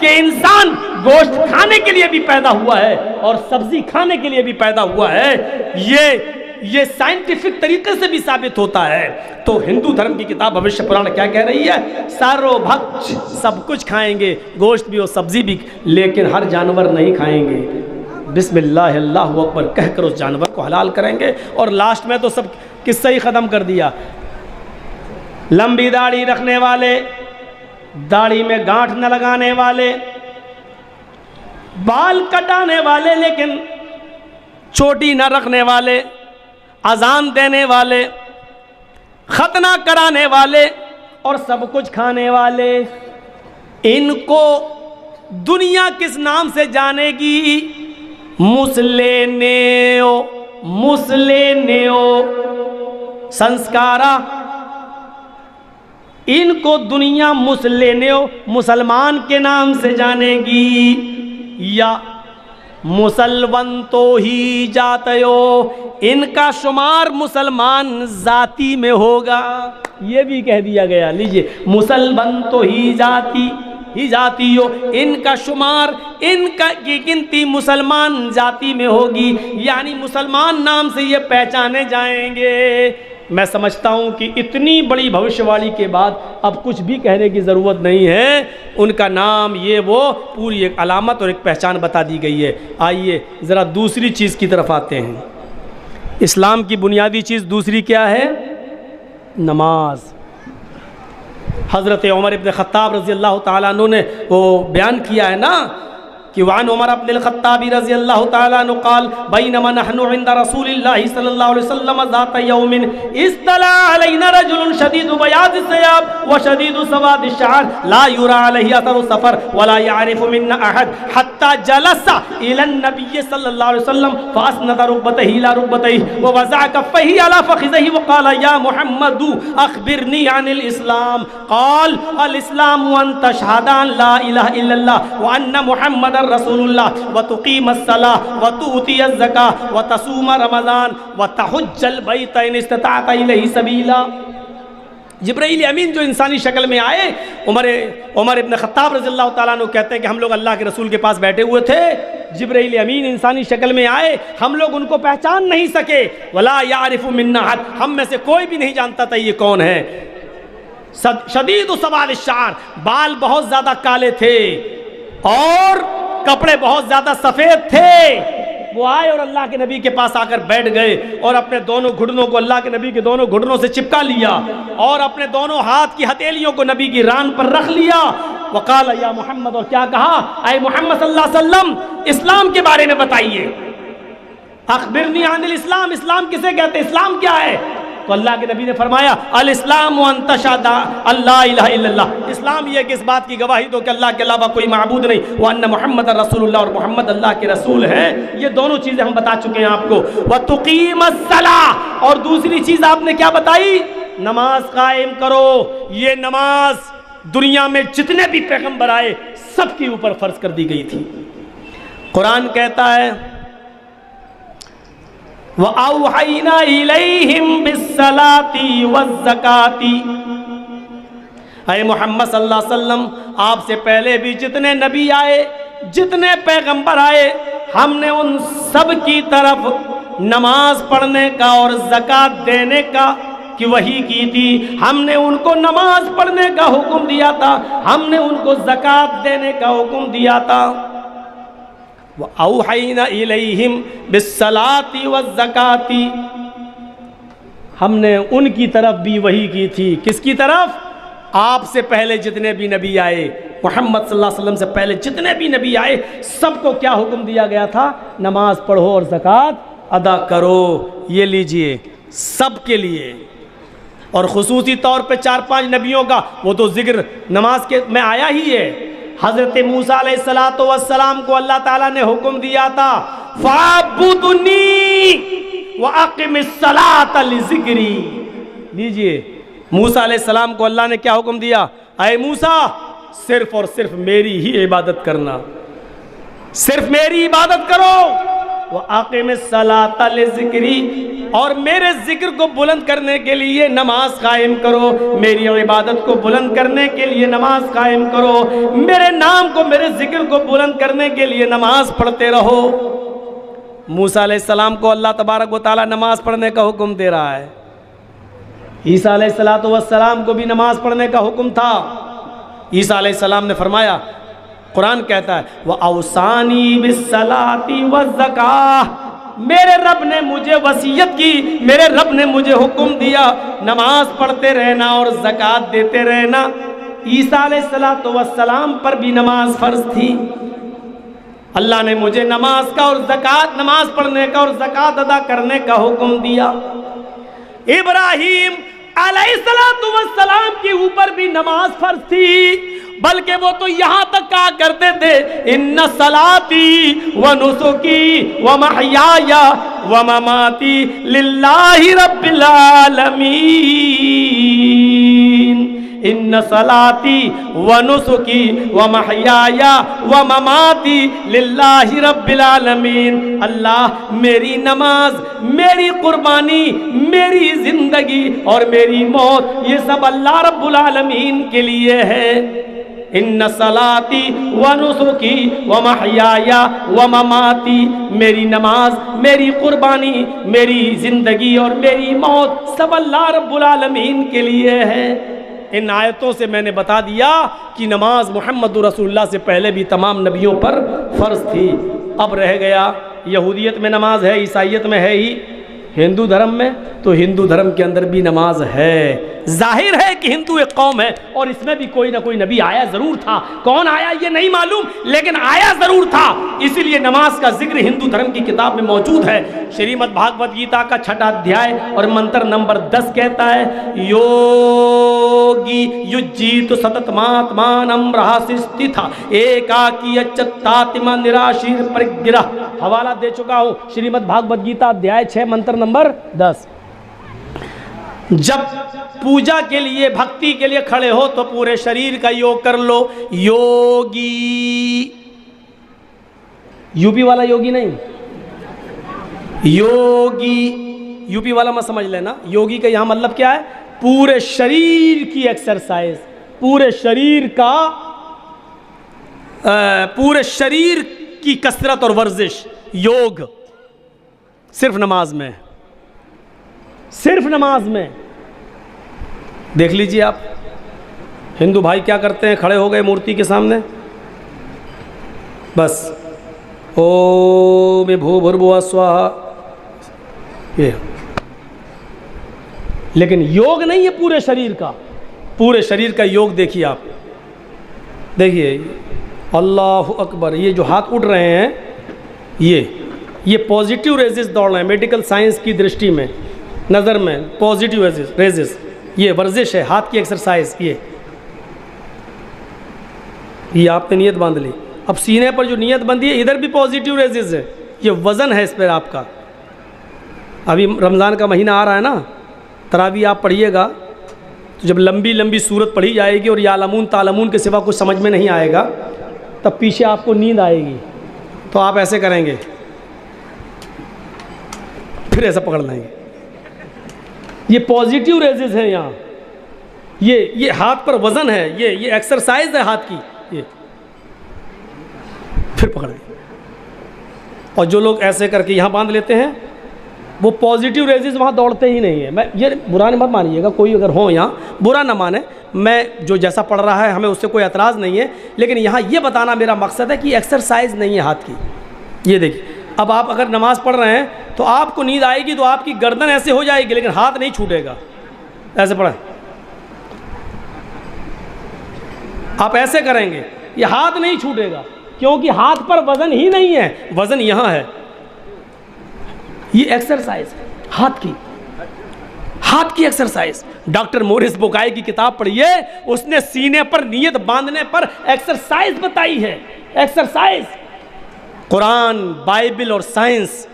کہ انسان گوشت کھانے کے لیے بھی پیدا ہوا ہے اور سبزی کھانے کے لیے بھی پیدا ہوا ہے، یہ سائنٹیفک طریقے سے بھی ثابت ہوتا ہے۔ تو ہندو دھرم کی کتاب بھوشیہ پران کیا کہہ رہی ہے؟ سارو بھکش، سب کچھ کھائیں گے، گوشت بھی اور سبزی بھی، لیکن ہر جانور نہیں کھائیں گے۔ بسم اللہ اللہ اکبر کہہ کر اس جانور کو حلال کریں گے۔ اور لاسٹ میں تو سب قصہ ہی ختم کر دیا۔ لمبی داڑھی رکھنے والے، داڑھی میں گانٹھ نہ لگانے والے، بال کٹانے والے لیکن چوٹی نہ رکھنے والے، اذان دینے والے، ختنہ کرانے والے اور سب کچھ کھانے والے، ان کو دنیا کس نام سے جانے گی؟ مسلینیو، مسلینیو سنسکارا، ان کو دنیا مسلینیو، مسلمان کے نام سے جانے گی، یا مسلمن تو ہی جاتیو، ان کا شمار مسلمان ذاتی میں ہوگا، یہ بھی کہہ دیا گیا۔ لیجئے، مسلمن تو ہی جاتیو، ان کا شمار، ان کی گنتی مسلمان ذاتی میں ہوگی، یعنی مسلمان نام سے یہ پہچانے جائیں گے۔ میں سمجھتا ہوں کہ اتنی بڑی بھوشیاوانی کے بعد اب کچھ بھی کہنے کی ضرورت نہیں ہے، ان کا نام یہ وہ پوری ایک علامت اور ایک پہچان بتا دی گئی ہے۔ آئیے ذرا دوسری چیز کی طرف آتے ہیں۔ اسلام کی بنیادی چیز دوسری کیا ہے؟ نماز۔ حضرت عمر ابن خطاب رضی اللہ تعالیٰ عنہ نے وہ بیان کیا ہے نا کہ وعن عمر ابن الخطاب رضی اللہ تعالیٰ عنہ قال بینما نحن عند رسول اللہ صلی اللہ علیہ وسلم ذات یوم اطلع علینا رجل شدید بیاض الثياب وشدید سواد الشعر لا يرى علیہ اثر السفر ولا يعرف منا احد حتى جلس الى النبي صلی اللہ علیہ وسلم فاسند ركبته الى ركبتيه ووضع كفيه على فخذه وقال يا محمد اخبرني عن الاسلام قال الاسلام ان تشهد ان لا اله الا الله وان محمد رسول اللہ وتقیم الصلاة وتؤتی الزکاة وتصوم رمضان وتحج البیت ان استطعت الیہ سبیلا۔ جبرائیل امین جو انسانی شکل میں آئے، عمر ابن خطاب رضی اللہ تعالیٰ عنہ کہتے ہیں کہ ہم لوگ اللہ کے رسول کے پاس بیٹھے ہوئے تھے، جبرائیل امین انسانی شکل میں آئے، ہم لوگ ان کو پہچان نہیں سکے، ولا یعرف منا احد، ہم میں سے کوئی بھی نہیں جانتا تھا یہ کون ہے۔ شدید سواد الشعر، بال بہت زیادہ کالے تھے اور کپڑے بہت زیادہ سفید تھے۔ وہ آئے اور اللہ کے نبی کے پاس آ کر بیٹھ گئے اور اپنے دونوں گھٹنوں کو اللہ کے نبی کے دونوں گھٹنوں سے چپکا لیا اور اپنے دونوں ہاتھ کی ہتھیلیوں کو نبی کی ران پر رکھ لیا۔ وقال یا محمد، اور کیا کہا؟ اے محمد صلی اللہ علیہ وسلم اسلام کے بارے میں بتائیے۔ اخبرنی عن الاسلام، اسلام کسے کہتے ہیں، اسلام کیا ہے؟ تو اللہ کے نبی نے فرمایا الاسلام ان تشہد اللہ الہ الا اللہ، اسلام یہ کہ اس بات کی گواہی دو کہ اللہ کے علاوہ کوئی معبود نہیں، وان محمد رسول اللہ، اور محمد اللہ کے رسول ہیں۔ یہ دونوں چیزیں ہم بتا چکے ہیں آپ کو۔ وتقیم الصلاۃ، اور دوسری چیز آپ نے کیا بتائی؟ نماز قائم کرو۔ یہ نماز دنیا میں جتنے بھی پیغمبر آئے سب کے اوپر فرض کر دی گئی تھی۔ قرآن کہتا ہے وَأَوْحَيْنَا إِلَيْهِمْ بِالصَّلَاةِ وَالزَّكَاةِ، اے محمد صلی اللہ علیہ وسلم آپ سے پہلے بھی جتنے نبی آئے، جتنے پیغمبر آئے، ہم نے ان سب کی طرف نماز پڑھنے کا اور زکوٰۃ دینے کا کی وحی کی تھی۔ ہم نے ان کو نماز پڑھنے کا حکم دیا تھا، ہم نے ان کو زکوٰۃ دینے کا حکم دیا تھا۔ وَأَوْحَيْنَا إِلَيْهِمْ بِالصَّلَاةِ وَالزَّكَاةِ، ہم نے ان کی طرف بھی وحی کی تھی۔ کس کی طرف؟ آپ سے پہلے جتنے بھی نبی آئے، محمد صلی اللہ علیہ وسلم سے پہلے جتنے بھی نبی آئے سب کو کیا حکم دیا گیا تھا؟ نماز پڑھو اور زکوٰۃ ادا کرو۔ یہ لیجئے سب کے لیے، اور خصوصی طور پہ 4-5 نبیوں کا وہ تو ذکر نماز کے میں آیا ہی ہے۔ حضرت موسیٰ علیہ السلام کو اللہ تعالیٰ نے حکم دیا تھا فَاعْبُدْنِي وَأَقِمِ الصَّلَاةَ لِذِكْرِي۔ لیجئے موسیٰ علیہ السلام کو اللہ نے کیا حکم دیا؟ اے موسیٰ صرف اور صرف میری ہی عبادت کرنا، صرف میری عبادت کرو۔ وَأَقِمِ الصَّلَاةَ لِذِكْرِي، اور میرے ذکر کو بلند کرنے کے لیے نماز قائم کرو، میری عبادت کو بلند کرنے کے لیے نماز قائم کرو، میرے نام کو، میرے ذکر کو بلند کرنے کے لیے نماز پڑھتے رہو۔ موسیٰ علیہ السلام کو اللہ تبارک و تعالیٰ نماز پڑھنے کا حکم دے رہا ہے، عیسیٰ علیہ السلام کو بھی نماز پڑھنے کا حکم تھا۔ عیسیٰ علیہ السلام نے فرمایا، قرآن کہتا ہے وَأَوْصَانِي بِالصَّلَاةِ وَالزَّكَاةِ، میرے رب نے مجھے وصیت کی، میرے رب نے مجھے حکم دیا نماز پڑھتے رہنا اور زکوٰۃ دیتے رہنا۔ عیسیٰ علیہ السلام پر بھی نماز فرض تھی، اللہ نے مجھے نماز کا اور زکوٰۃ، نماز پڑھنے کا اور زکوٰۃ ادا کرنے کا حکم دیا۔ ابراہیم علیہ السلام کے اوپر بھی نماز فرض تھی، بلکہ وہ تو یہاں تک کہا کرتے تھے ان صلاتی و نسکی و محیای و مماتی للہ رب العالمین، ان صلاتی و نسکی و محیای و مماتی للہ رب العالمین، اللہ میری نماز، میری قربانی، میری زندگی اور میری موت یہ سب اللہ رب العالمین کے لیے ہے۔ ان صلاتی و نسکی و محیای و مماتی، میری نماز، میری قربانی، میری زندگی اور میری موت سب اللہ رب العالمین کے لیے ہے۔ ان آیتوں سے میں نے بتا دیا کہ نماز محمد رسول اللہ سے پہلے بھی تمام نبیوں پر فرض تھی۔ اب رہ گیا یہودیت میں نماز ہے، عیسائیت میں ہے ہی، ہندو دھرم میں تو ہندو دھرم کے اندر بھی نماز ہے۔ ظاہر ہے کہ ہندو ایک قوم ہے اور اس میں بھی کوئی نہ کوئی نبی آیا ضرور تھا، کون آیا یہ نہیں معلوم لیکن آیا ضرور تھا، اسی لیے نماز کا ذکر ہندو دھرم کی کتاب میں موجود ہے۔ شریمد بھاگوت گیتا کا 6واں ادھیائے اور منتر نمبر 10 کہتا ہے یوگی یجیت ستتماتمانم رہاسستھا ایکاکی اچتاتما نراشیر پرگرہ، حوالہ دے چکا ہوں، شریمد بھاگوت گیتا ادھیائے 6 منتر نمبر 10۔ جب پوجا کے لیے، بھکتی کے لیے کھڑے ہو تو پورے شریر کا یوگ کر لو۔ یوگی، یو پی والا یوگی نہیں، یوگی یو پی والا مت سمجھ لینا، یوگی کا یہاں مطلب کیا ہے؟ پورے شریر کی ایکسرسائز، پورے شریر کا، پورے شریر کی کثرت اور ورزش، یوگ صرف نماز میں، صرف نماز میں۔ دیکھ لیجئے آپ ہندو بھائی کیا کرتے ہیں، کھڑے ہو گئے مورتی کے سامنے، بس اوم بھوربھووہ سواہا، یہ، لیکن یوگ نہیں ہے پورے شریر کا، پورے شریر کا یوگ دیکھیے آپ، دیکھیے اللہ اکبر، یہ جو ہاتھ اٹھ رہے ہیں یہ پازیٹیو ریزز دوڑ رہے ہیں، میڈیکل سائنس کی درشٹی میں، نظر میں پازیٹیو ریزز، یہ ورزش ہے، ہاتھ کی ایکسرسائز، یہ آپ نے نیت باندھ لی۔ اب سینے پر جو نیت بندھی ہے ادھر بھی پازیٹیو ریزز ہے، یہ وزن ہے اس پر آپ کا۔ ابھی رمضان کا مہینہ آ رہا ہے نا، تراویح آپ پڑھیے گا تو جب لمبی لمبی صورت پڑھی جائے گی اور یعلمون تعلمون کے سوا کچھ سمجھ میں نہیں آئے گا، تب پیچھے آپ کو نیند آئے گی تو آپ ایسے کریں گے، پھر ایسا پکڑ لیں گے۔ یہ پازیٹیو ریزز ہیں یہاں، یہ ہاتھ پر وزن ہے، یہ ایکسرسائز ہے ہاتھ کی، یہ پھر پکڑ لیں۔ اور جو لوگ ایسے کر کے یہاں باندھ لیتے ہیں وہ پازیٹیو ریزز وہاں دوڑتے ہی نہیں ہیں۔ میں یہ برا مت مانیے گا، کوئی اگر ہو یہاں برا نہ مانے، میں جو جیسا پڑھ رہا ہے ہمیں اس سے کوئی اعتراض نہیں ہے، لیکن یہاں یہ بتانا میرا مقصد ہے کہ ایکسرسائز نہیں ہے ہاتھ کی۔ یہ دیکھیے اب آپ اگر نماز پڑھ رہے ہیں تو آپ کو نیند آئے گی تو آپ کی گردن ایسے ہو جائے گی لیکن ہاتھ نہیں چھوٹے گا، ایسے پڑھیں، آپ ایسے کریں گے یہ ہاتھ نہیں چھوٹے گا کیونکہ ہاتھ پر وزن ہی نہیں ہے، وزن یہاں ہے۔ یہ ایکسرسائز ہے ہاتھ کی ایکسرسائز۔ ڈاکٹر مورس بکائی کی کتاب پڑھیے، اس نے سینے پر نیت باندھنے پر ایکسرسائز بتائی ہے، ایکسرسائز۔ قرآن، بائبل اور سائنس،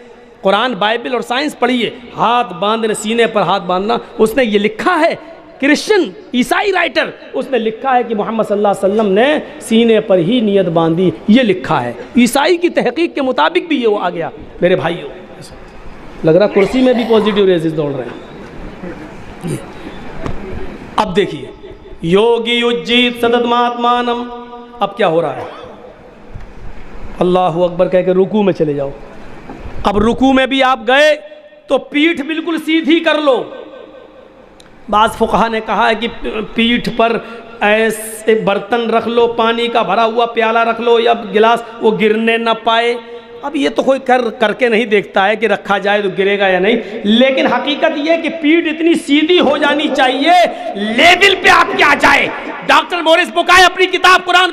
قرآن، بائبل اور سائنس پڑھیے، ہاتھ باندھنے، سینے پر ہاتھ باندھنا، اس نے یہ لکھا ہے، کرسچن عیسائی رائٹر، اس نے لکھا ہے کہ محمد صلی اللہ علیہ وسلم نے سینے پر ہی نیت باندھی، یہ لکھا ہے۔ عیسائی کی تحقیق کے مطابق بھی یہ آ گیا میرے بھائیوں۔ لگ رہا کرسی میں بھی پازیٹیو ریزز دوڑ رہے ہیں. اب دیکھیے یوگی اجیت سدتماتمانم. اب کیا ہو رہا ہے؟ اللہ اکبر کہہ کے رکوع میں چلے جاؤ. اب رکوع میں بھی آپ گئے تو پیٹھ بالکل سیدھی کر لو. بعض فقہا نے کہا ہے کہ پیٹھ پر ایسے برتن رکھ لو، پانی کا بھرا ہوا پیالہ رکھ لو یا گلاس، وہ گرنے نہ پائے. اب یہ تو کوئی کر کے نہیں دیکھتا ہے کہ رکھا جائے تو گرے گا یا نہیں، لیکن حقیقت یہ ہے کہ پیٹھ اتنی سیدھی ہو جانی چاہیے لیول پہ آپ کیا جائے. ڈاکٹر مورس بکائے اپنی کتاب قرآن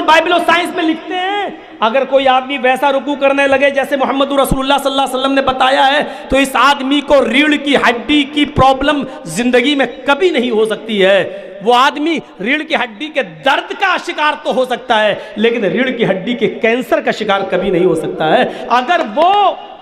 بائبل اور سائنس میں لکھتے ہیں اگر کوئی آدمی ویسا رکوع کرنے لگے جیسے محمد رسول اللہ صلی اللہ علیہ وسلم نے بتایا ہے تو اس آدمی کو ریڑھ کی ہڈی کی پرابلم زندگی میں کبھی نہیں ہو سکتی ہے. وہ آدمی ریڑھ کی ہڈی کے درد کا شکار تو ہو سکتا ہے لیکن ریڑھ کی ہڈی کے کینسر کا شکار کبھی نہیں ہو سکتا ہے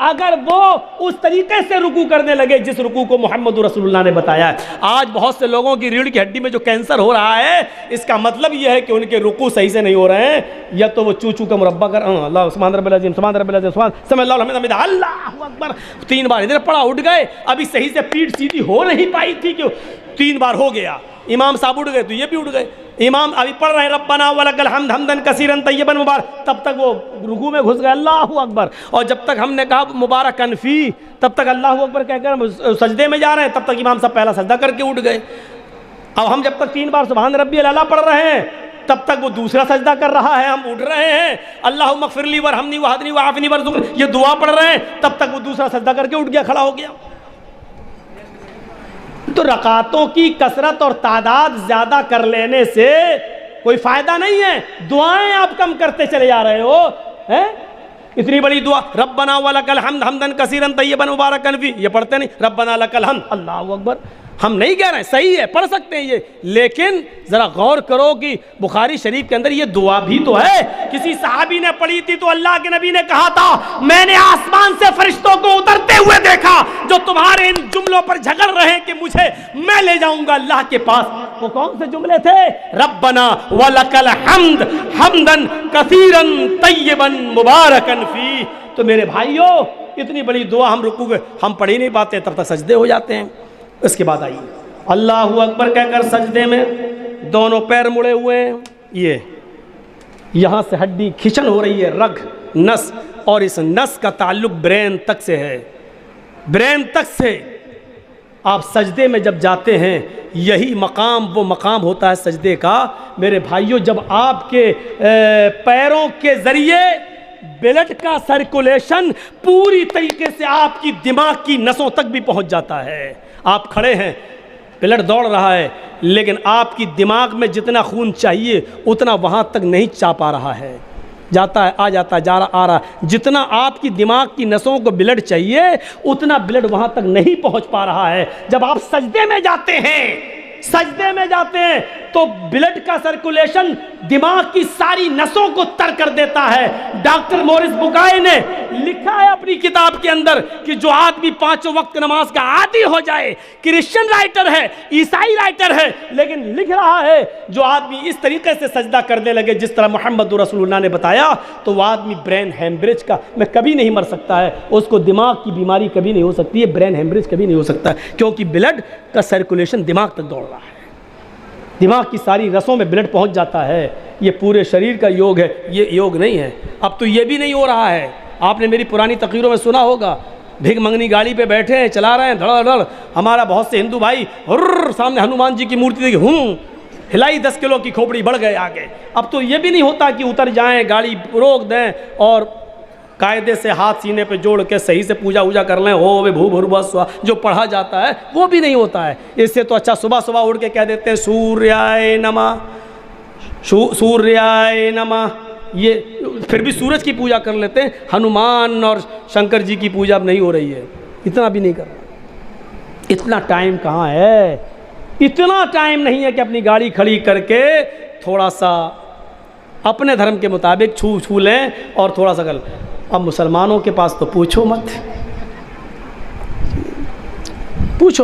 اگر وہ اس طریقے سے رکوع کرنے لگے جس رکوع کو محمد رسول اللہ نے بتایا ہے. آج بہت سے لوگوں کی ریڑھ کی ہڈی میں جو کینسر ہو رہا ہے اس کا مطلب یہ ہے کہ ان کے رکوع صحیح سے نہیں ہو رہے ہیں، یا تو وہ چوچو کا مربع کر اللہ سبحان رب العظیم سبحان رب العظیم سبحان اللہ الحمد للہ اللہ اکبر 3 بار ادھر پڑھا اٹھ گئے. ابھی صحیح سے پیٹھ سیدھی ہو نہیں پائی تھی کہ 3 بار ہو گیا، امام صاحب اٹھ گئے تو یہ بھی اٹھ گئے. امام ابھی پڑھ رہے ہیں ربنا ولک الحمد حمدا کثیرا طیبا مبارک، تب تک وہ رکوع میں گھس گئے اللہ اکبر. اور جب تک ہم نے کہا مبارکن فی تب تک اللہ اکبر کہہ کر سجدے میں جا رہے ہیں، تب تک امام صاحب پہلا سجدہ کر کے اٹھ گئے. اب ہم جب تک 3 بار سبحان ربی الاعلیٰ پڑھ رہے ہیں تب تک وہ دوسرا سجدہ کر رہا ہے، ہم اٹھ رہے ہیں اللہم اغفر لی ورحمنی وہدنی وعافنی وارزقنی یہ دعا پڑھ رہے ہیں، تب تک وہ دوسرا سجدہ کر کے اٹھ گیا، کھڑا ہو گیا. تو رکعتوں کی کثرت اور تعداد زیادہ کر لینے سے کوئی فائدہ نہیں ہے. دعائیں آپ کم کرتے چلے جا رہے ہو. اتنی بڑی دعا ربنا ولک الحمد حمدا کثیرا طیبا مبارکا فی یہ پڑھتے نہیں، ربنا لک الحمد اللہ اکبر. ہم نہیں کہہ رہے ہیں صحیح ہے پڑھ سکتے ہیں یہ، لیکن ذرا غور کرو کہ بخاری شریف کے اندر یہ دعا بھی تو ہے. کسی صحابی نے پڑھی تھی تو اللہ کے نبی نے کہا تھا میں نے آسمان سے فرشتوں کو اترتے ہوئے دیکھا جو تمہارے ان جملوں پر جھگڑ رہے ہیں کہ مجھے میں لے جاؤں گا اللہ کے پاس. وہ کون سے جملے تھے؟ ربنا ولک الحمد حمدا کثیرا طیبا مبارکا فی. تو میرے بھائیو اتنی بڑی دعا ہم رکوع میں ہم پڑھ ہی نہیں پاتے، تب تک سجدے ہو جاتے ہیں. اس کے بعد آئیے اللہ اکبر کہہ کر سجدے میں دونوں پیر مڑے ہوئے ہیں، یہ یہاں سے ہڈی کھچن ہو رہی ہے، رگ نس، اور اس نس کا تعلق برین تک سے ہے. برین تک سے آپ سجدے میں جب جاتے ہیں یہی مقام وہ مقام ہوتا ہے سجدے کا. میرے بھائیوں جب آپ کے پیروں کے ذریعے بلڈ کا سرکولیشن پوری طریقے سے آپ کی دماغ کی نسوں تک بھی پہنچ جاتا ہے. آپ کھڑے ہیں بلڈ دوڑ رہا ہے لیکن آپ کی دماغ میں جتنا خون چاہیے اتنا وہاں تک نہیں چا پا رہا ہے، جاتا ہے آ جاتا ہے جا رہا آ رہا. جتنا آپ کی دماغ کی نسوں کو بلڈ چاہیے اتنا بلڈ وہاں تک نہیں پہنچ پا رہا ہے. جب آپ سجدے میں جاتے ہیں تو بلڈ کا سرکولیشن دماغ کی ساری نسوں کو تر کر دیتا ہے. ڈاکٹر مورس بکائے نے لکھا ہے اپنی کتاب کے اندر کہ جو آدمی 5 وقت نماز کا عادی ہو جائے، کرسچن رائٹر ہے، عیسائی رائٹر ہے، لیکن لکھ رہا ہے جو آدمی اس طریقے سے سجدہ کرنے لگے جس طرح محمد رسول اللہ نے بتایا تو وہ آدمی برین ہیمبریج کا میں کبھی نہیں مر سکتا ہے، اس کو دماغ کی بیماری کبھی نہیں ہو سکتی ہے، برین ہیمبریج کبھی نہیں ہو سکتا ہے، کیونکہ بلڈ کا سرکولیشن دماغ تک دوڑ رہا ہے، دماغ کی ساری رسوں میں بلڈ پہنچ جاتا ہے. یہ پورے شریر کا یوگ ہے، یہ یوگ نہیں ہے. اب تو یہ بھی نہیں ہو رہا ہے. آپ نے میری پرانی تقریروں میں سنا ہوگا بھیک منگنی گاڑی پہ بیٹھے ہیں، چلا رہے ہیں دھڑ دھڑ. ہمارا بہت سے ہندو بھائی سامنے ہنومان جی کی مورتی دیکھی ہلائی 10 کلو کی کھوپڑی بڑھ گئے آگے. اب تو یہ بھی نہیں ہوتا کہ اتر جائیں گاڑی روک دیں اور قاعدے سے ہاتھ سینے پہ جوڑ کے صحیح سے پوجا ووجا کر لیں ہو وے بھو بھروا سوا جو پڑھا جاتا ہے وہ بھی نہیں ہوتا ہے. اس سے تو اچھا صبح اٹھ کے کہہ دیتے ہیں سوریائے نمہ سوریائے نمہ، یہ پھر بھی سورج کی پوجا کر لیتے ہیں. ہنومان اور شنکر جی کی پوجا اب نہیں ہو رہی ہے، اتنا بھی نہیں کر رہا. اتنا ٹائم کہاں ہے؟ اتنا ٹائم نہیں ہے کہ اپنی گاڑی کھڑی کر کے تھوڑا سا اپنے دھرم کے مطابق چھو لیں اور تھوڑا سا کر. اب مسلمانوں کے پاس تو پوچھو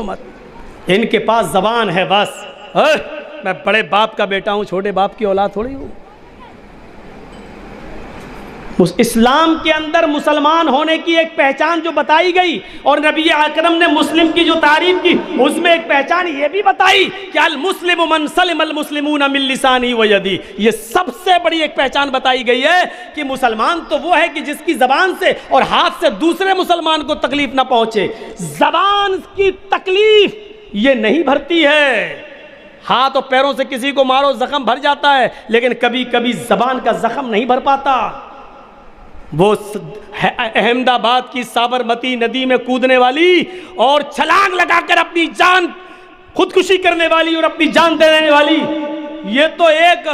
مت، ان کے پاس زبان ہے بس. میں بڑے باپ کا بیٹا ہوں، چھوٹے باپ کی اولاد تھوڑی ہوں. اس اسلام کے اندر مسلمان ہونے کی ایک پہچان جو بتائی گئی، اور نبی اکرم نے مسلم کی جو تعریف کی اس میں ایک پہچان یہ بھی بتائی کہ المسلم من سلم المسلمون من لسانہ و یدہ، یہ سب سے بڑی ایک پہچان بتائی گئی ہے کہ مسلمان تو وہ ہے کہ جس کی زبان سے اور ہاتھ سے دوسرے مسلمان کو تکلیف نہ پہنچے۔ زبان کی تکلیف یہ نہیں بھرتی ہے، ہاتھ اور پیروں سے کسی کو مارو زخم بھر جاتا ہے، لیکن کبھی کبھی زبان کا زخم نہیں بھر پاتا۔ وہ احمد آباد کی سابرمتی ندی میں کودنے والی اور چھلانگ لگا کر اپنی جان خودکشی کرنے والی اور اپنی جان دے دینے والی، یہ تو ایک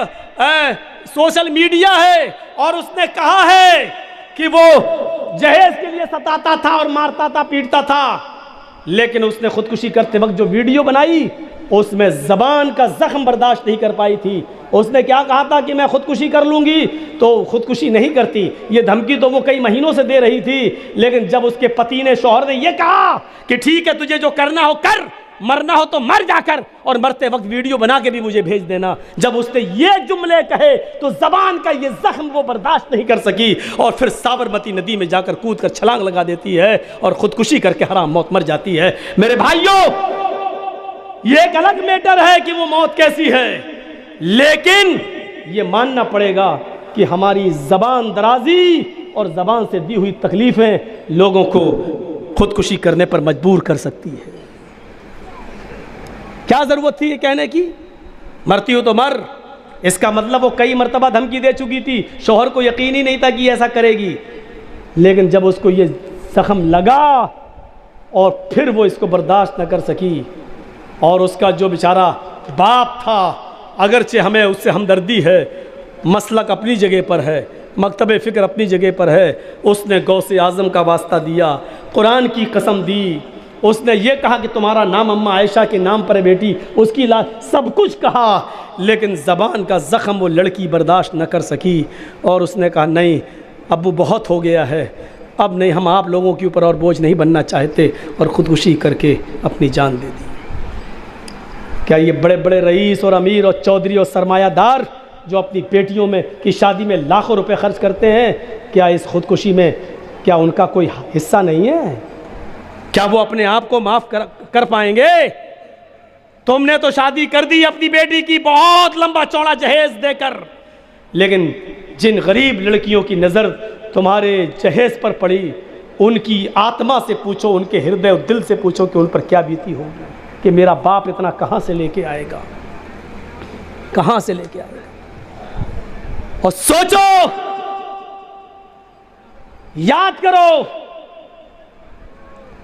سوشل میڈیا ہے، اور اس نے کہا ہے کہ وہ جہیز کے لیے ستاتا تھا اور مارتا تھا پیٹتا تھا، لیکن اس نے خودکشی کرتے وقت جو ویڈیو بنائی اس میں زبان کا زخم برداشت نہیں کر پائی تھی۔ اس نے کیا کہا تھا کہ میں خودکشی کر لوں گی، تو خودکشی نہیں کرتی، یہ دھمکی تو وہ کئی مہینوں سے دے رہی تھی، لیکن جب اس کے پتی نے، شوہر نے یہ کہا کہ ٹھیک ہے تجھے جو کرنا ہو کر، مرنا ہو تو مر جا کر، اور مرتے وقت ویڈیو بنا کے بھی مجھے بھیج دینا، جب اس نے یہ جملے کہے تو زبان کا یہ زخم وہ برداشت نہیں کر سکی، اور پھر سابرمتی ندی میں جا کر کود کر چھلانگ لگا دیتی ہے اور خودکشی کر کے حرام موت مر جاتی ہے۔ میرے بھائیوں، یہ ایک الگ میٹر ہے کہ وہ موت کیسی ہے، لیکن یہ ماننا پڑے گا کہ ہماری زبان درازی اور زبان سے دی ہوئی تکلیفیں لوگوں کو خودکشی کرنے پر مجبور کر سکتی ہے۔ کیا ضرورت تھی یہ کہنے کی مرتی ہو تو مر؟ اس کا مطلب وہ کئی مرتبہ دھمکی دے چکی تھی، شوہر کو یقین ہی نہیں تھا کہ ایسا کرے گی، لیکن جب اس کو یہ زخم لگا اور پھر وہ اس کو برداشت نہ کر سکی، اور اس کا جو بیچارہ باپ تھا، اگرچہ ہمیں اس سے ہمدردی ہے، مسلک اپنی جگہ پر ہے، مکتب فکر اپنی جگہ پر ہے، اس نے غوث اعظم کا واسطہ دیا، قرآن کی قسم دی، اس نے یہ کہا کہ تمہارا نام اماں عائشہ کے نام پر ہے بیٹی، اس کی سب کچھ کہا، لیکن زبان کا زخم وہ لڑکی برداشت نہ کر سکی، اور اس نے کہا نہیں اب وہ بہت ہو گیا ہے، اب نہیں، ہم آپ لوگوں کے اوپر اور بوجھ نہیں بننا چاہتے، اور خودکشی کر کے اپنی جان دے دی۔ کیا یہ بڑے بڑے رئیس اور امیر اور چودھری اور سرمایہ دار جو اپنی بیٹیوں میں کی شادی میں لاکھوں روپے خرچ کرتے ہیں، کیا اس خودکشی میں کیا ان کا کوئی حصہ نہیں ہے؟ کیا وہ اپنے آپ کو معاف کر پائیں گے؟ تم نے تو شادی کر دی اپنی بیٹی کی بہت لمبا چوڑا جہیز دے کر، لیکن جن غریب لڑکیوں کی نظر تمہارے جہیز پر پڑی، ان کی آتما سے پوچھو، ان کے ہردے اور دل سے پوچھو کہ ان پر کیا بیتی ہوگی کہ میرا باپ اتنا کہاں سے لے کے آئے گا، کہاں سے لے کے آئے گا؟ اور سوچو، یاد کرو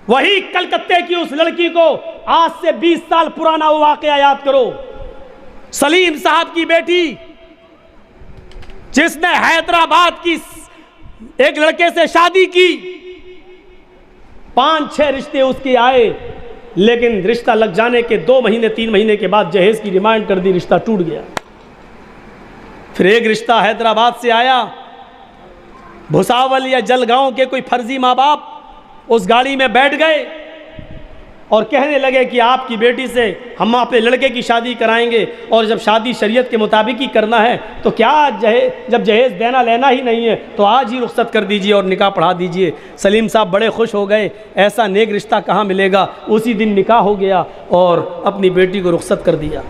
وہی کلکتے کی اس لڑکی کو، آج سے 20 سال پرانا وہ واقعہ یاد کرو، سلیم صاحب کی بیٹی جس نے حیدرآباد کی ایک لڑکے سے شادی کی، 5-6 رشتے اس کے آئے، لیکن رشتہ لگ جانے کے 2 مہینے 3 مہینے کے بعد جہیز کی ڈیمانڈ کر دی، رشتہ ٹوٹ گیا۔ پھر ایک رشتہ حیدرآباد سے آیا، بھساول یا جلگاؤں کے کوئی فرضی ماں باپ اس گاڑی میں بیٹھ گئے اور کہنے لگے کہ آپ کی بیٹی سے ہم اپنے لڑکے کی شادی کرائیں گے، اور جب شادی شریعت کے مطابق ہی کرنا ہے تو کیا جب جہیز دینا لینا ہی نہیں ہے تو آج ہی رخصت کر دیجئے اور نکاح پڑھا دیجئے۔ سلیم صاحب بڑے خوش ہو گئے، ایسا نیک رشتہ کہاں ملے گا، اسی دن نکاح ہو گیا اور اپنی بیٹی کو رخصت کر دیا۔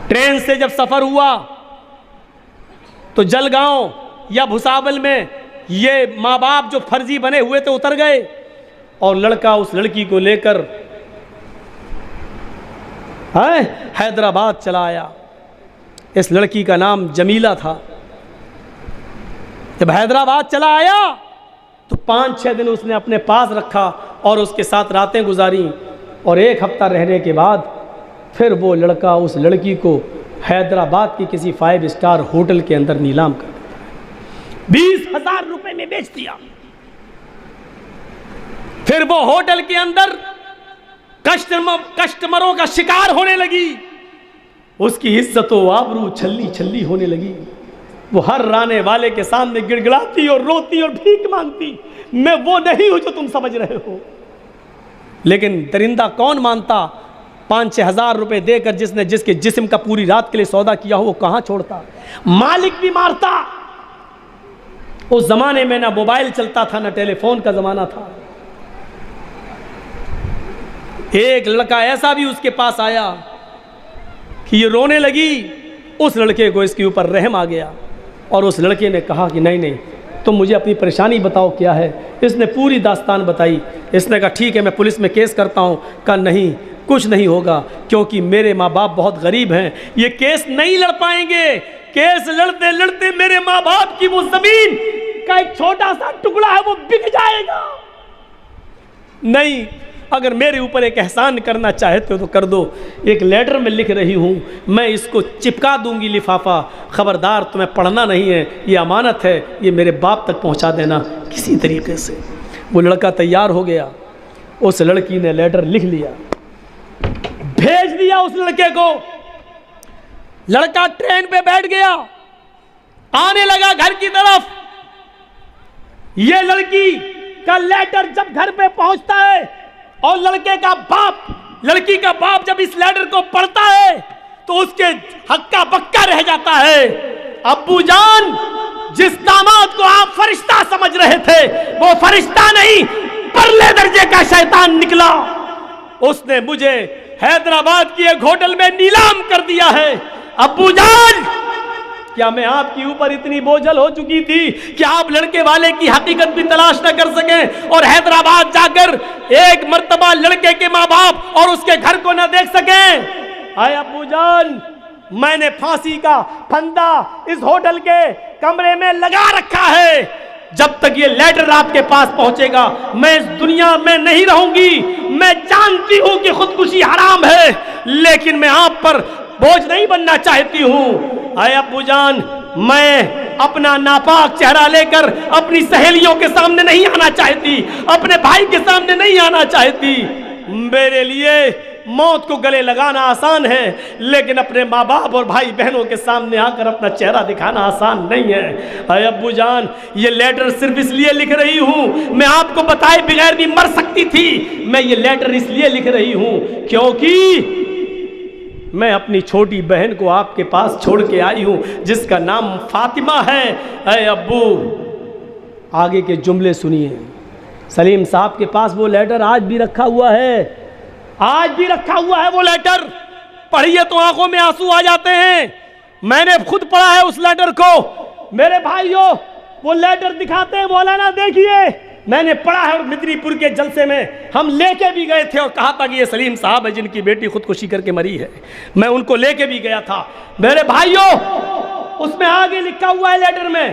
ٹرین سے جب سفر ہوا تو جلگاؤں یا بھساول میں یہ ماں باپ جو فرضی بنے ہوئے تھے اتر گئے، اور لڑکا اس لڑکی کو لے کر حیدرآباد چلا آیا۔ اس لڑکی کا نام جمیلہ تھا۔ جب حیدرآباد چلا آیا تو 5-6 دن اس نے اپنے پاس رکھا اور اس کے ساتھ راتیں گزاریں، اور 1 ہفتہ رہنے کے بعد پھر وہ لڑکا اس لڑکی کو حیدرآباد کی کسی 5 اسٹار ہوٹل کے اندر نیلام کر 20,000 روپے میں بیچ دیا۔ پھر وہ ہوٹل کے اندر کسٹمروں کا شکار ہونے لگی، اس کی عزت و آبرو چھلی چھلی ہونے لگی، وہ ہر رانے والے کے سامنے گڑ گڑاتی اور روتی اور بھیک مانگتی، میں وہ نہیں ہوں جو تم سمجھ رہے ہو۔ لیکن درندہ کون مانتا؟ 5-6 ہزار روپے دے کر جس کے جسم کا پوری رات کے لیے سودا کیا ہو وہ کہاں چھوڑتا؟ مالک بھی مارتا، اس زمانے میں نہ موبائل چلتا تھا نہ ٹیلی فون کا زمانہ تھا. ایک لڑکا ایسا بھی اس کے پاس آیا کہ یہ رونے لگی. اس لڑکے کو اس کے اوپر رحم آ گیا اور اس لڑکے نے کہا کہ نہیں تم مجھے اپنی پریشانی بتاؤ کیا ہے. اس نے پوری داستان بتائی. اس نے کہا ٹھیک ہے میں پولیس میں کیس کرتا ہوں. کہا نہیں کچھ نہیں ہوگا کیونکہ میرے ماں باپ بہت غریب ہیں, یہ کیس نہیں لڑ پائیں گے. کیس لڑتے لڑتے میرے ماں باپ کی وہ زمین کا ایک چھوٹا سا ٹکڑا ہے وہ بک جائے گا. نہیں اگر میرے اوپر ایک احسان کرنا چاہتے ہو تو کر دو. ایک لیٹر میں لکھ رہی ہوں, میں اس کو چپکا دوں گی لفافہ, خبردار تمہیں پڑھنا نہیں ہے, یہ امانت ہے, یہ میرے باپ تک پہنچا دینا کسی طریقے سے. وہ لڑکا تیار ہو گیا. اس لڑکی نے لیٹر لکھ لیا, بھیج دیا اس لڑکے کو. لڑکا ٹرین پہ بیٹھ گیا, آنے لگا گھر کی طرف. یہ لڑکی کا لیٹر جب گھر پہ پہنچتا ہے اور لڑکی کا باپ جب اس لیٹر کو پڑھتا ہے تو اس کے ہکا بکا رہ جاتا ہے. ابو جان, جس داماد کو آپ فرشتہ سمجھ رہے تھے وہ فرشتہ نہیں, پرلے درجے کا شیطان نکلا. اس نے مجھے حیدرآباد کی ایک ہوٹل میں نیلام کر دیا ہے. ابو جان, کیا میں آپ کے اوپر اتنی بوجھل ہو چکی تھی کہ آپ لڑکے والے کی حقیقت بھی تلاش نہ کر سکیں اور حیدرآباد جا کر ایک مرتبہ لڑکے کے ماں باپ اور اس کے گھر کو نہ دیکھ سکیں؟ آئے ابو جان, میں نے پھانسی کا پھندا اس ہوٹل کے کمرے میں لگا رکھا ہے. جب تک یہ لیٹر آپ کے پاس پہنچے گا میں اس دنیا میں نہیں رہوں گی. میں جانتی ہوں کہ خودکشی حرام ہے لیکن میں آپ پر بوجھ نہیں بننا چاہتی ہوں. اے ابو جان, میں اپنا ناپاک چہرہ لے کر اپنی سہیلیوں کے سامنے نہیں آنا چاہتی, اپنے بھائی کے سامنے نہیں آنا چاہتی. میرے لیے موت کو گلے لگانا آسان ہے لیکن اپنے ماں باپ اور بھائی بہنوں کے سامنے آ کر اپنا چہرہ دکھانا آسان نہیں ہے. اے ابو جان, یہ لیٹر صرف اس لیے لکھ رہی ہوں, میں آپ کو بتائے بغیر بھی مر سکتی تھی. میں یہ لیٹر اس لیے لکھ رہی ہوں کیونکہ میں اپنی چھوٹی بہن کو آپ کے پاس چھوڑ کے آئی ہوں جس کا نام فاطمہ ہے. اے ابو, آگے کے جملے سنیے. سلیم صاحب کے پاس وہ لیٹر آج بھی رکھا ہوا ہے, آج بھی رکھا ہوا ہے وہ لیٹر. پڑھیے تو آنکھوں میں آنسو آ جاتے ہیں. میں نے خود پڑھا ہے اس لیٹر کو. میرے بھائیوں, وہ لیٹر دکھاتے ہیں مولانا, دیکھیے میں نے پڑھا ہے. اور مدنی پور کے جلسے میں ہم لے کے بھی گئے تھے اور کہا تھا کہ یہ سلیم صاحب ہے جن کی بیٹی خودکشی کر کے مری ہے. میں ان کو لے کے بھی گیا تھا. میرے بھائیوں, اس میں آگے لکھا ہوا ہے لیٹر میں,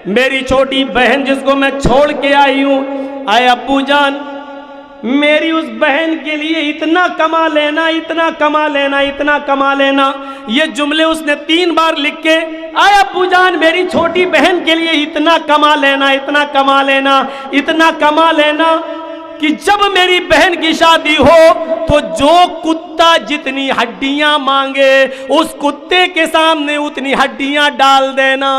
میری چھوٹی بہن جس کو میں چھوڑ کے آئی ہوں, اے ابو جان میری اس بہن کے لیے اتنا کما لینا, اتنا کما لینا, اتنا کما لینا. یہ جملے اس نے 3 بار لکھ کے, اے ابو جان میری چھوٹی بہن کے لیے اتنا کما لینا, اتنا کما لینا, اتنا کما لینا کہ جب میری بہن کی شادی ہو تو جو کتا جتنی ہڈیاں مانگے اس کتے کے سامنے اتنی ہڈیاں ڈال دینا.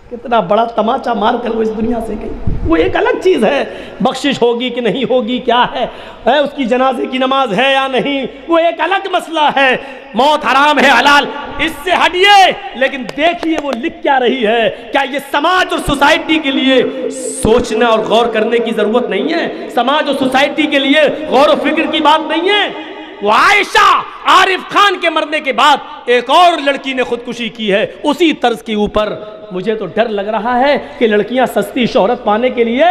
کتنا بڑا تماچا مار کر وہ اس دنیا سے گئی. وہ ایک الگ چیز ہے, بخشش ہوگی کہ نہیں ہوگی کیا ہے, اس کی جنازے کی نماز ہے یا نہیں, وہ ایک الگ مسئلہ ہے. موت حرام ہے حلال, اس سے ہٹیے. لیکن دیکھیے وہ لکھ کیا رہی ہے. کیا یہ سماج اور سوسائٹی کے لیے سوچنا اور غور کرنے کی ضرورت نہیں ہے؟ سماج اور سوسائٹی کے لیے غور و فکر کی بات نہیں ہے؟ وہ عائشہ عارف خان کے مرنے کے بعد ایک اور لڑکی نے خودکشی کی ہے اسی طرز کے اوپر. مجھے تو ڈر لگ رہا ہے کہ لڑکیاں سستی شہرت پانے کے لیے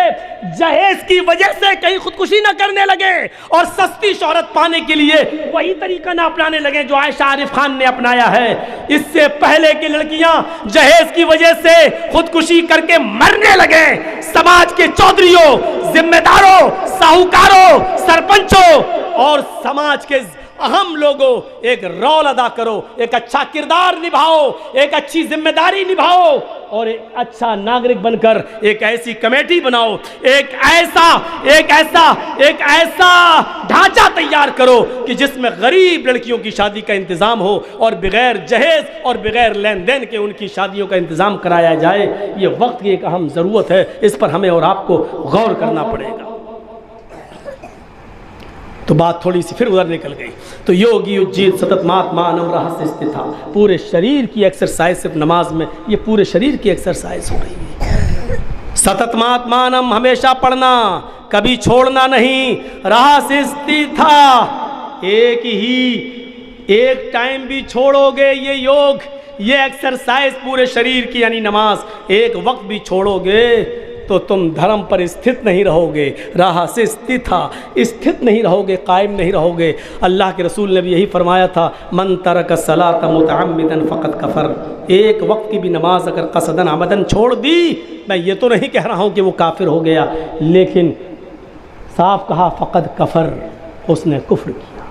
جہیز کی وجہ سے کہیں خودکشی نہ کرنے لگے اور سستی شہرت پانے کے لیے وہی طریقہ نہ اپنانے لگے جو عائشہ عارف خان نے اپنایا ہے. اس سے پہلے کی لڑکیاں جہیز کی وجہ سے خودکشی کر کے مرنے لگے. سماج کے چودھریوں, ذمہ داروں, ساہوکاروں, سرپنچوں اور سماج کے اہم لوگوں, ایک رول ادا کرو, ایک اچھا کردار نبھاؤ, ایک اچھی ذمہ داری نبھاؤ اور ایک اچھا ناگرک بن کر ایک ایسی کمیٹی بناؤ, ایک ایسا ڈھانچہ تیار کرو کہ جس میں غریب لڑکیوں کی شادی کا انتظام ہو اور بغیر جہیز اور بغیر لین دین کے ان کی شادیوں کا انتظام کرایا جائے. یہ وقت کی ایک اہم ضرورت ہے, اس پر ہمیں اور آپ کو غور کرنا پڑے گا. تو بات تھوڑی سی پھر ادھر نکل گئی. تو یوگی اجیت ستت ماتمانم رہس استھا، پورے شریر کی ایکسرسائز صرف نماز میں، یہ پورے شریر کی ایکسرسائز ہو رہی ہے. ستت ماتمانم ہمیشہ پڑھنا، کبھی چھوڑنا نہیں. رہس استھا، ایک ٹائم بھی چھوڑو گے یہ یوگ، یہ ایکسرسائز پورے شریر کی یعنی نماز ایک وقت بھی چھوڑو گے تو تم دھرم پر استھت نہیں رہو گے. راہ سے استھت نہیں رہو گے، قائم نہیں رہو گے. اللہ کے رسول نے بھی یہی فرمایا تھا، من ترک الصلاۃ متعمدا فقد کفر. ایک وقت کی بھی نماز اگر قصدن عمدن چھوڑ دی، میں یہ تو نہیں کہہ رہا ہوں کہ وہ کافر ہو گیا، لیکن صاف کہا فقد کفر، اس نے کفر کیا.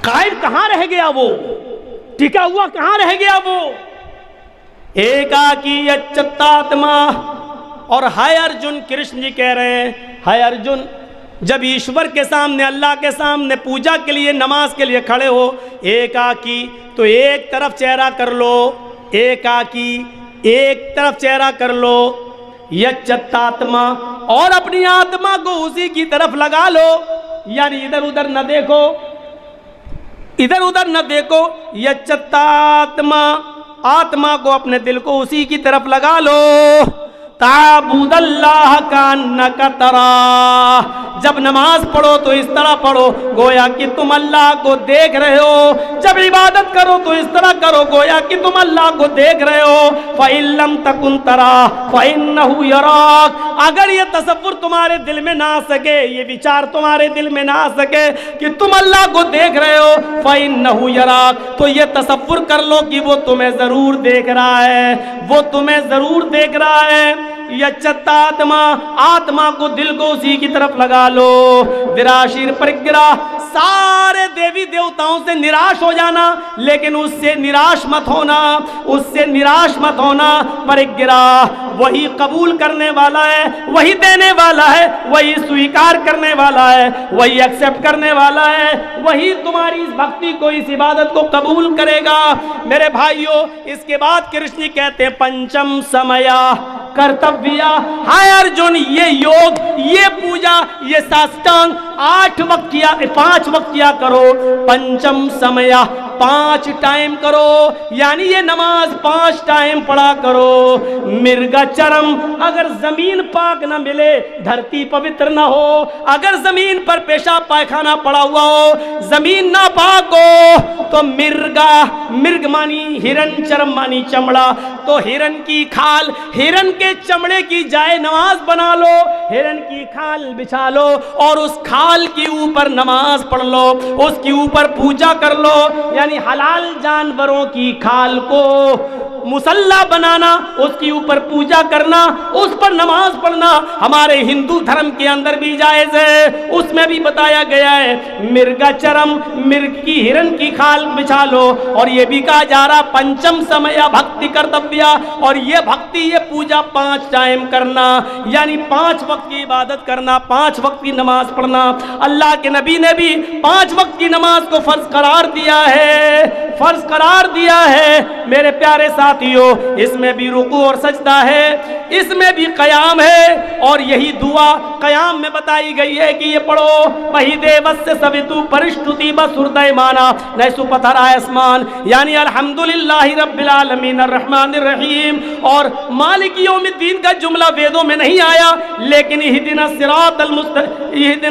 قائم کہاں رہ گیا وہ، ٹکا ہوا کہاں رہ گیا وہ؟ ایکاکی یچتاتما. اور ہائے ارجن، کرشن جی کہہ رہے ہیں ہائے ارجن، جب ایشور کے سامنے، اللہ کے سامنے پوجا کے لیے، نماز کے لیے کھڑے ہو، ایکاکی تو ایک طرف چہرہ کر لو، ایکاکی ایک طرف چہرہ کر لو، یچتاتما اور اپنی آتما کو اسی کی طرف لگا لو، یعنی ادھر ادھر نہ دیکھو، ادھر ادھر نہ دیکھو. یچتاتما، آتما کو، اپنے دل کو اسی کی طرف لگا لو. تعبد اللہ کانک تراہ. جب نماز پڑھو تو اس طرح پڑھو گویا کہ تم اللہ کو دیکھ رہے ہو. جب عبادت کرو تو اس طرح کرو گویا کہ تم اللہ کو دیکھ رہے ہو. فَإِن لَمْ تَكُنْ تَرَاهُ فَإِنَّهُ يَرَاكَ. اگر یہ تصور تمہارے دل میں نہ آ سکے، یہ وچار تمہارے دل میں نہ آ سکے کہ تم اللہ کو دیکھ رہے ہو، فَإِنَّهُ يَرَاكَ، تو یہ تصور کر لو کہ وہ تمہیں ضرور دیکھ رہا ہے، وہ تمہیں ضرور دیکھ رہا ہے. یچتاتما، آتما کو، دل کو اسی کی طرف لگا لو. دراشیر پرگرا، سارے دیوی دیوتاؤں سے نراش ہو جانا، لیکن اس سے نراش مت ہونا، اس سے نراش مت ہونا. پرگرا، وہی قبول کرنے والا ہے، وہی دینے والا ہے، وہی سویکار کرنے والا ہے، وہی ایکسپٹ کرنے والا ہے، وہی تمہاری اس بھکتی کو، اس عبادت کو قبول کرے گا. میرے بھائیوں، اس کے بعد کرشن کہتے ہیں پنچم سمیا کرتویا. ہائے ارجن، یہ یوگ، یہ پوجا، یہ ساستانگ 8 وقت کیا، 5 وقت کیا کرو. پنچم سمیا، 5 ٹائم کرو، یعنی یہ نماز 5 ٹائم پڑھا کرو. مرگا چرم، اگر زمین پاک نہ ملے، دھرتی پوتر نہ ہو، اگر زمین پر پیشاب پائخانہ پڑا ہوا ہو، زمین نہ پاک ہو، تو مرگا، مرگ مانی ہرن، چرم مانی چمڑا، تو ہرن کی کھال، ہرن کے چمڑے کی جائے نماز بنا لو، ہرن کی کھال بچھا لو اور اس کھال کے اوپر نماز پڑھ لو، اس کے اوپر پوجا کر لو. یعنی حلال جانوروں کی کھال کو مسلح بنانا، اس کے اوپر پوجا کرنا، اس پر نماز پڑھنا ہمارے ہندو دھرم کے اندر بھی جائز ہے. اس میں بھی بتایا گیا ہے مرگا چرم، مرگ کی، ہرن کی کھال بچھا لو. اور یہ بھی کہا جا رہا پنچم سمیا بھکتی کرتویا، اور یہ بھکتی، یہ پوجا 5 ٹائم کرنا، یعنی 5 وقت کی عبادت کرنا، 5 وقت کی نماز پڑھنا. اللہ کے نبی نے بھی 5 وقت کی نماز کو فرض قرار دیا ہے، فرض قرار دیا ہے. میرے پیارے ساتھیوں، اس میں بھی رکوع اور سجدہ ہے، اس میں بھی قیام ہے، اور یہی دعا قیام میں بتائی گئی ہے کہ یہ پڑھو وہی دیوس سے سویتو پرشتوتی بسردے مانا نیسو پتھر آسمان، یعنی الحمدللہ رب العالمین الرحمن الرحیم. اور مالک یوم الدین کا جملہ ویدوں میں نہیں آیا، لیکن اہدنا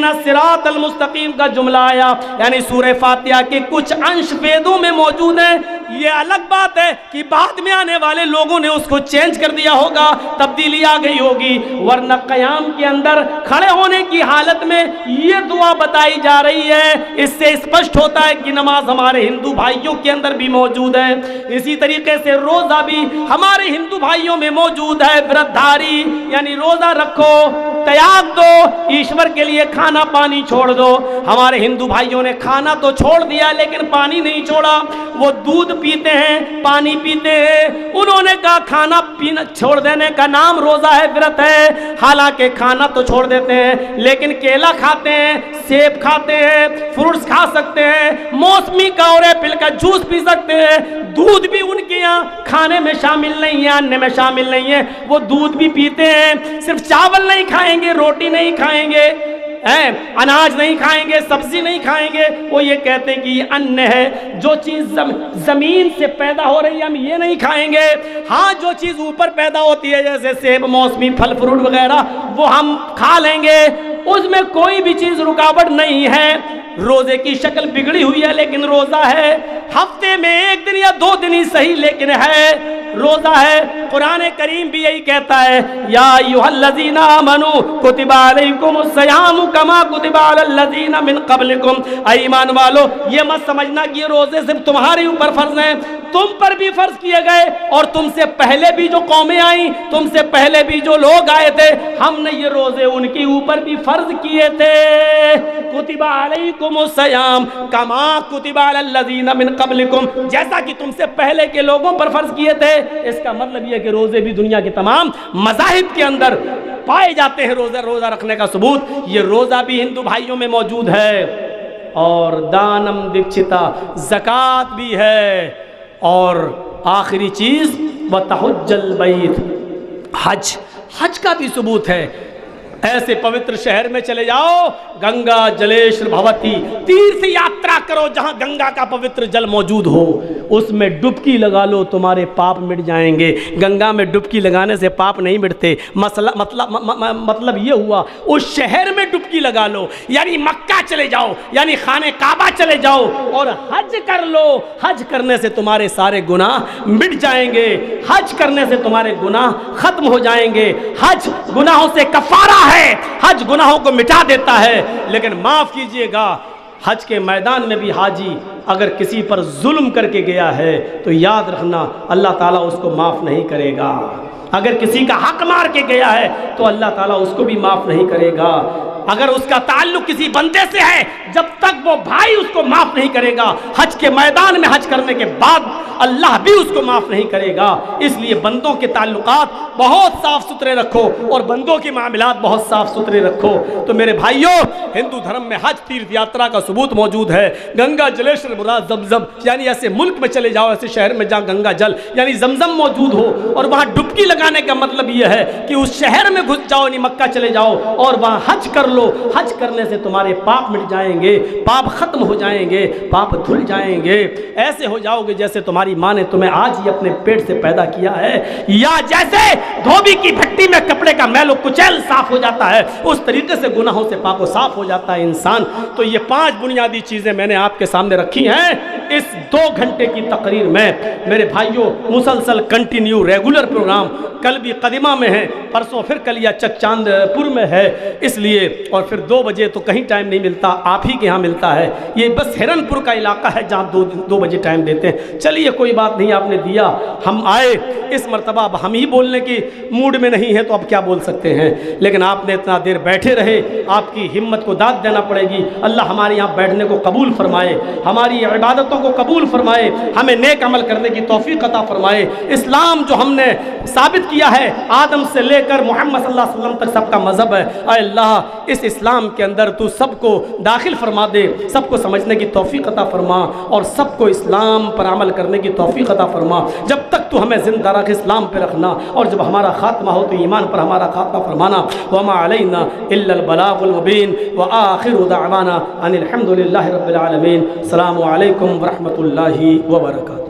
الصراط المستقیم کا جملہ آیا، یعنی سورہ فاتحہ کے کچھ انش ویدوں میں موجود ہیں. یہ الگ بات ہے کہ بعد میں آنے والے لوگوں نے اس کو چینج کر دیا ہوگا، تبدیلی آ گئی ہوگی، ورنہ قیام کے اندر کھڑے ہونے کی حالت میں یہ دعا بتائی جا رہی ہے. اس سے اسپشٹ ہوتا ہے کہ نماز ہمارے ہندو بھائیوں کے اندر بھی موجود ہے. اسی طریقے سے روزہ بھی ہمارے ہندو بھائیوں میں موجود ہے. برتدھاری یعنی روزہ رکھو، تیاگ دو، ایشور کے لیے کھانا پانی چھوڑ دو. ہمارے ہندو بھائیوں نے کھانا تو چھوڑ دیا لیکن پانی نہیں چھوڑا. وہ دودھ پیتے ہیں، پانی پیتے ہیں. انہوں نے کہا کھانا پینا چھوڑ دینے کا نام روزہ ہے، برت ہے. حالانکہ کھانا تو چھوڑ دیتے ہیں لیکن کیلا کھاتے ہیں، سیب کھاتے ہیں، فروٹس کھا سکتے ہیں، موسمی کا اور ایپل کا جوس پی سکتے ہیں. دودھ بھی ان کے یہاں کھانے میں شامل نہیں ہے، اننے میں شامل نہیں ہے. وہ دودھ بھی پیتے ہیں. صرف چاول نہیں کھائیں گے، روٹی نہیں کھائیں گے. اناج نہیں کھائیں گے، سبزی نہیں کھائیں گے، وہ یہ کہتے ہیں کہ یہ ان ہے، جو چیز زمین سے پیدا ہو رہی ہے ہم یہ نہیں کھائیں گے، ہاں جو چیز اوپر پیدا ہوتی ہے جیسے سیب، موسمی پھل فروٹ وغیرہ وہ ہم کھا لیں گے، اس میں کوئی بھی چیز رکاوٹ نہیں ہے۔ روزے کی شکل بگڑی ہوئی ہے لیکن روزہ ہے، ہفتے میں ایک دن یا 2 دن ہی صحیح لیکن ہے، روزہ ہے۔ قرآن کریم بھی یہی کہتا ہے، یا ایھا الذین آمنوا کتب علیکم الصیام کما کتب علی الذین من قبلکم، اے ایمان والو یہ مت سمجھنا کہ یہ روزے صرف تمہارے اوپر فرض ہیں، تم پر بھی فرض کیے گئے، اور تم سے پہلے بھی جو قومیں آئیں، تم سے پہلے بھی جو لوگ آئے تھے، ہم نے یہ روزے ان کے اوپر بھی فرض کیے تھے۔ کتب علیکم الصیام کما کتب علی الذین من قبلکم، جیسا کہ تم سے پہلے کے لوگوں پر فرض کیے تھے۔ اس کا مطلب یہ کہ روزے بھی دنیا کے تمام مذاہب کے اندر پائے جاتے ہیں، روزہ رکھنے کا ثبوت یہ روزہ بھی ہندو بھائیوں میں موجود ہے، اور دانم دکشتا زکوٰۃ بھی ہے، اور آخری چیز وتحج البیت، حج کا بھی ثبوت ہے۔ ایسے پوتر شہر میں چلے جاؤ، گنگا جلیشور بھوتی، تیرتھ یاترا کرو جہاں گنگا کا پوتر جل موجود ہو، اس میں ڈبکی لگا لو، تمہارے پاپ مٹ جائیں گے۔ گنگا میں ڈبکی لگانے سے پاپ نہیں مٹتے، مطلب یہ ہوا اس شہر میں ڈبکی لگا لو، یعنی مکہ چلے جاؤ، یعنی خانہ کعبہ چلے جاؤ اور حج کر لو، حج کرنے سے تمہارے سارے گناہ مٹ جائیں گے، حج کرنے سے تمہارے گناہ ختم ہو جائیں گے۔ حج گناہوں سے کفارہ ہے، حج گناہوں کو مٹا دیتا ہے، لیکن معاف کیجئے گا حج کے میدان میں بھی حاجی اگر کسی پر ظلم کر کے گیا ہے تو یاد رکھنا اللہ تعالیٰ اس کو معاف نہیں کرے گا، اگر کسی کا حق مار کے گیا ہے تو اللہ تعالیٰ اس کو بھی معاف نہیں کرے گا، اگر اس کا تعلق کسی بندے سے ہے جب تک وہ بھائی اس کو معاف نہیں کرے گا، حج کے میدان میں حج کرنے کے بعد اللہ بھی اس کو معاف نہیں کرے گا۔ اس لیے بندوں کے تعلقات بہت صاف ستھرے رکھو اور بندوں کے معاملات بہت صاف ستھرے رکھو۔ تو میرے بھائیوں، ہندو دھرم میں حج تیرتھ یاترا کا ثبوت موجود ہے۔ گنگا جلیشور مراد زمزم، یعنی ایسے ملک میں چلے جاؤ، ایسے شہر میں جہاں گنگا جل یعنی زمزم موجود ہو، اور وہاں ڈبکی لگانے کا مطلب یہ ہے کہ اس شہر میں گھس جاؤ، یعنی مکہ چلے جاؤ اور وہاں حج کر لو۔ حج کرنے سے تمہارے پاپ مٹ جائیں گے، پاپ ختم ہو جائیں گے، پاپ دھل جائیں گے، ایسے ہو جاؤ گے جیسے تمہاری ماں نے تمہیں آج ہی اپنے پیٹ سے پیدا کیا ہے، یا جیسے دھوبی کی بھٹی میں کپڑے کا میل و کچیل صاف ہو جاتا ہے، اس طریقے سے گناہوں سے پاک و صاف ہو جاتا ہے انسان۔ تو یہ 5 بنیادی چیزیں میں نے آپ کے سامنے رکھی ہیں اس 2 گھنٹے کی تقریر میں۔ میرے بھائیوں، مسلسل کنٹینیو ریگولر پروگرام، کل بھی قدیمہ میں ہے، پرسوں پھر کلیا چک چاند پور میں ہے، اس لیے، اور پھر 2 بجے تو کہیں ٹائم نہیں ملتا، آپ ہی کے ہاں ملتا ہے۔ یہ بس ہرن پور کا علاقہ ہے جہاں 2 بجے ٹائم دیتے ہیں۔ چلیے کوئی بات نہیں، آپ نے دیا، ہم آئے، اس مرتبہ اب ہم ہی بولنے کی موڈ میں نہیں ہے تو اب کیا بول سکتے ہیں، لیکن آپ نے اتنا دیر بیٹھے رہے، آپ کی ہمت کو داد دینا پڑے گی۔ اللہ ہمارے یہاں بیٹھنے کو قبول فرمائے، ہماری عبادتوں کو قبول فرمائے، ہمیں نیک عمل کرنے کی توفیق عطا فرمائے۔ اسلام جو ہم نے ثابت کیا ہے، آدم سے لے کر محمد صلی اللہ علیہ وسلم تک سب کا مذہب ہے، اے اللہ اس اسلام کے اندر تو سب کو داخل فرما دے، سب کو سمجھنے کی توفیق عطا فرما، اور سب کو اسلام پر عمل کرنے کی توفیق عطا فرما۔ جب تک تو ہمیں زندہ رکھ اسلام پہ رکھنا، اور جب ہمارا خاتمہ ہو تو ایمان پر ہمارا خاتمہ فرمانا۔ وما علینا الا البلاغ المبین، وآخر دعوانا ان الحمد للہ رب العالمین۔ السلام علیکم ورحمۃ اللہ وبرکاتہ۔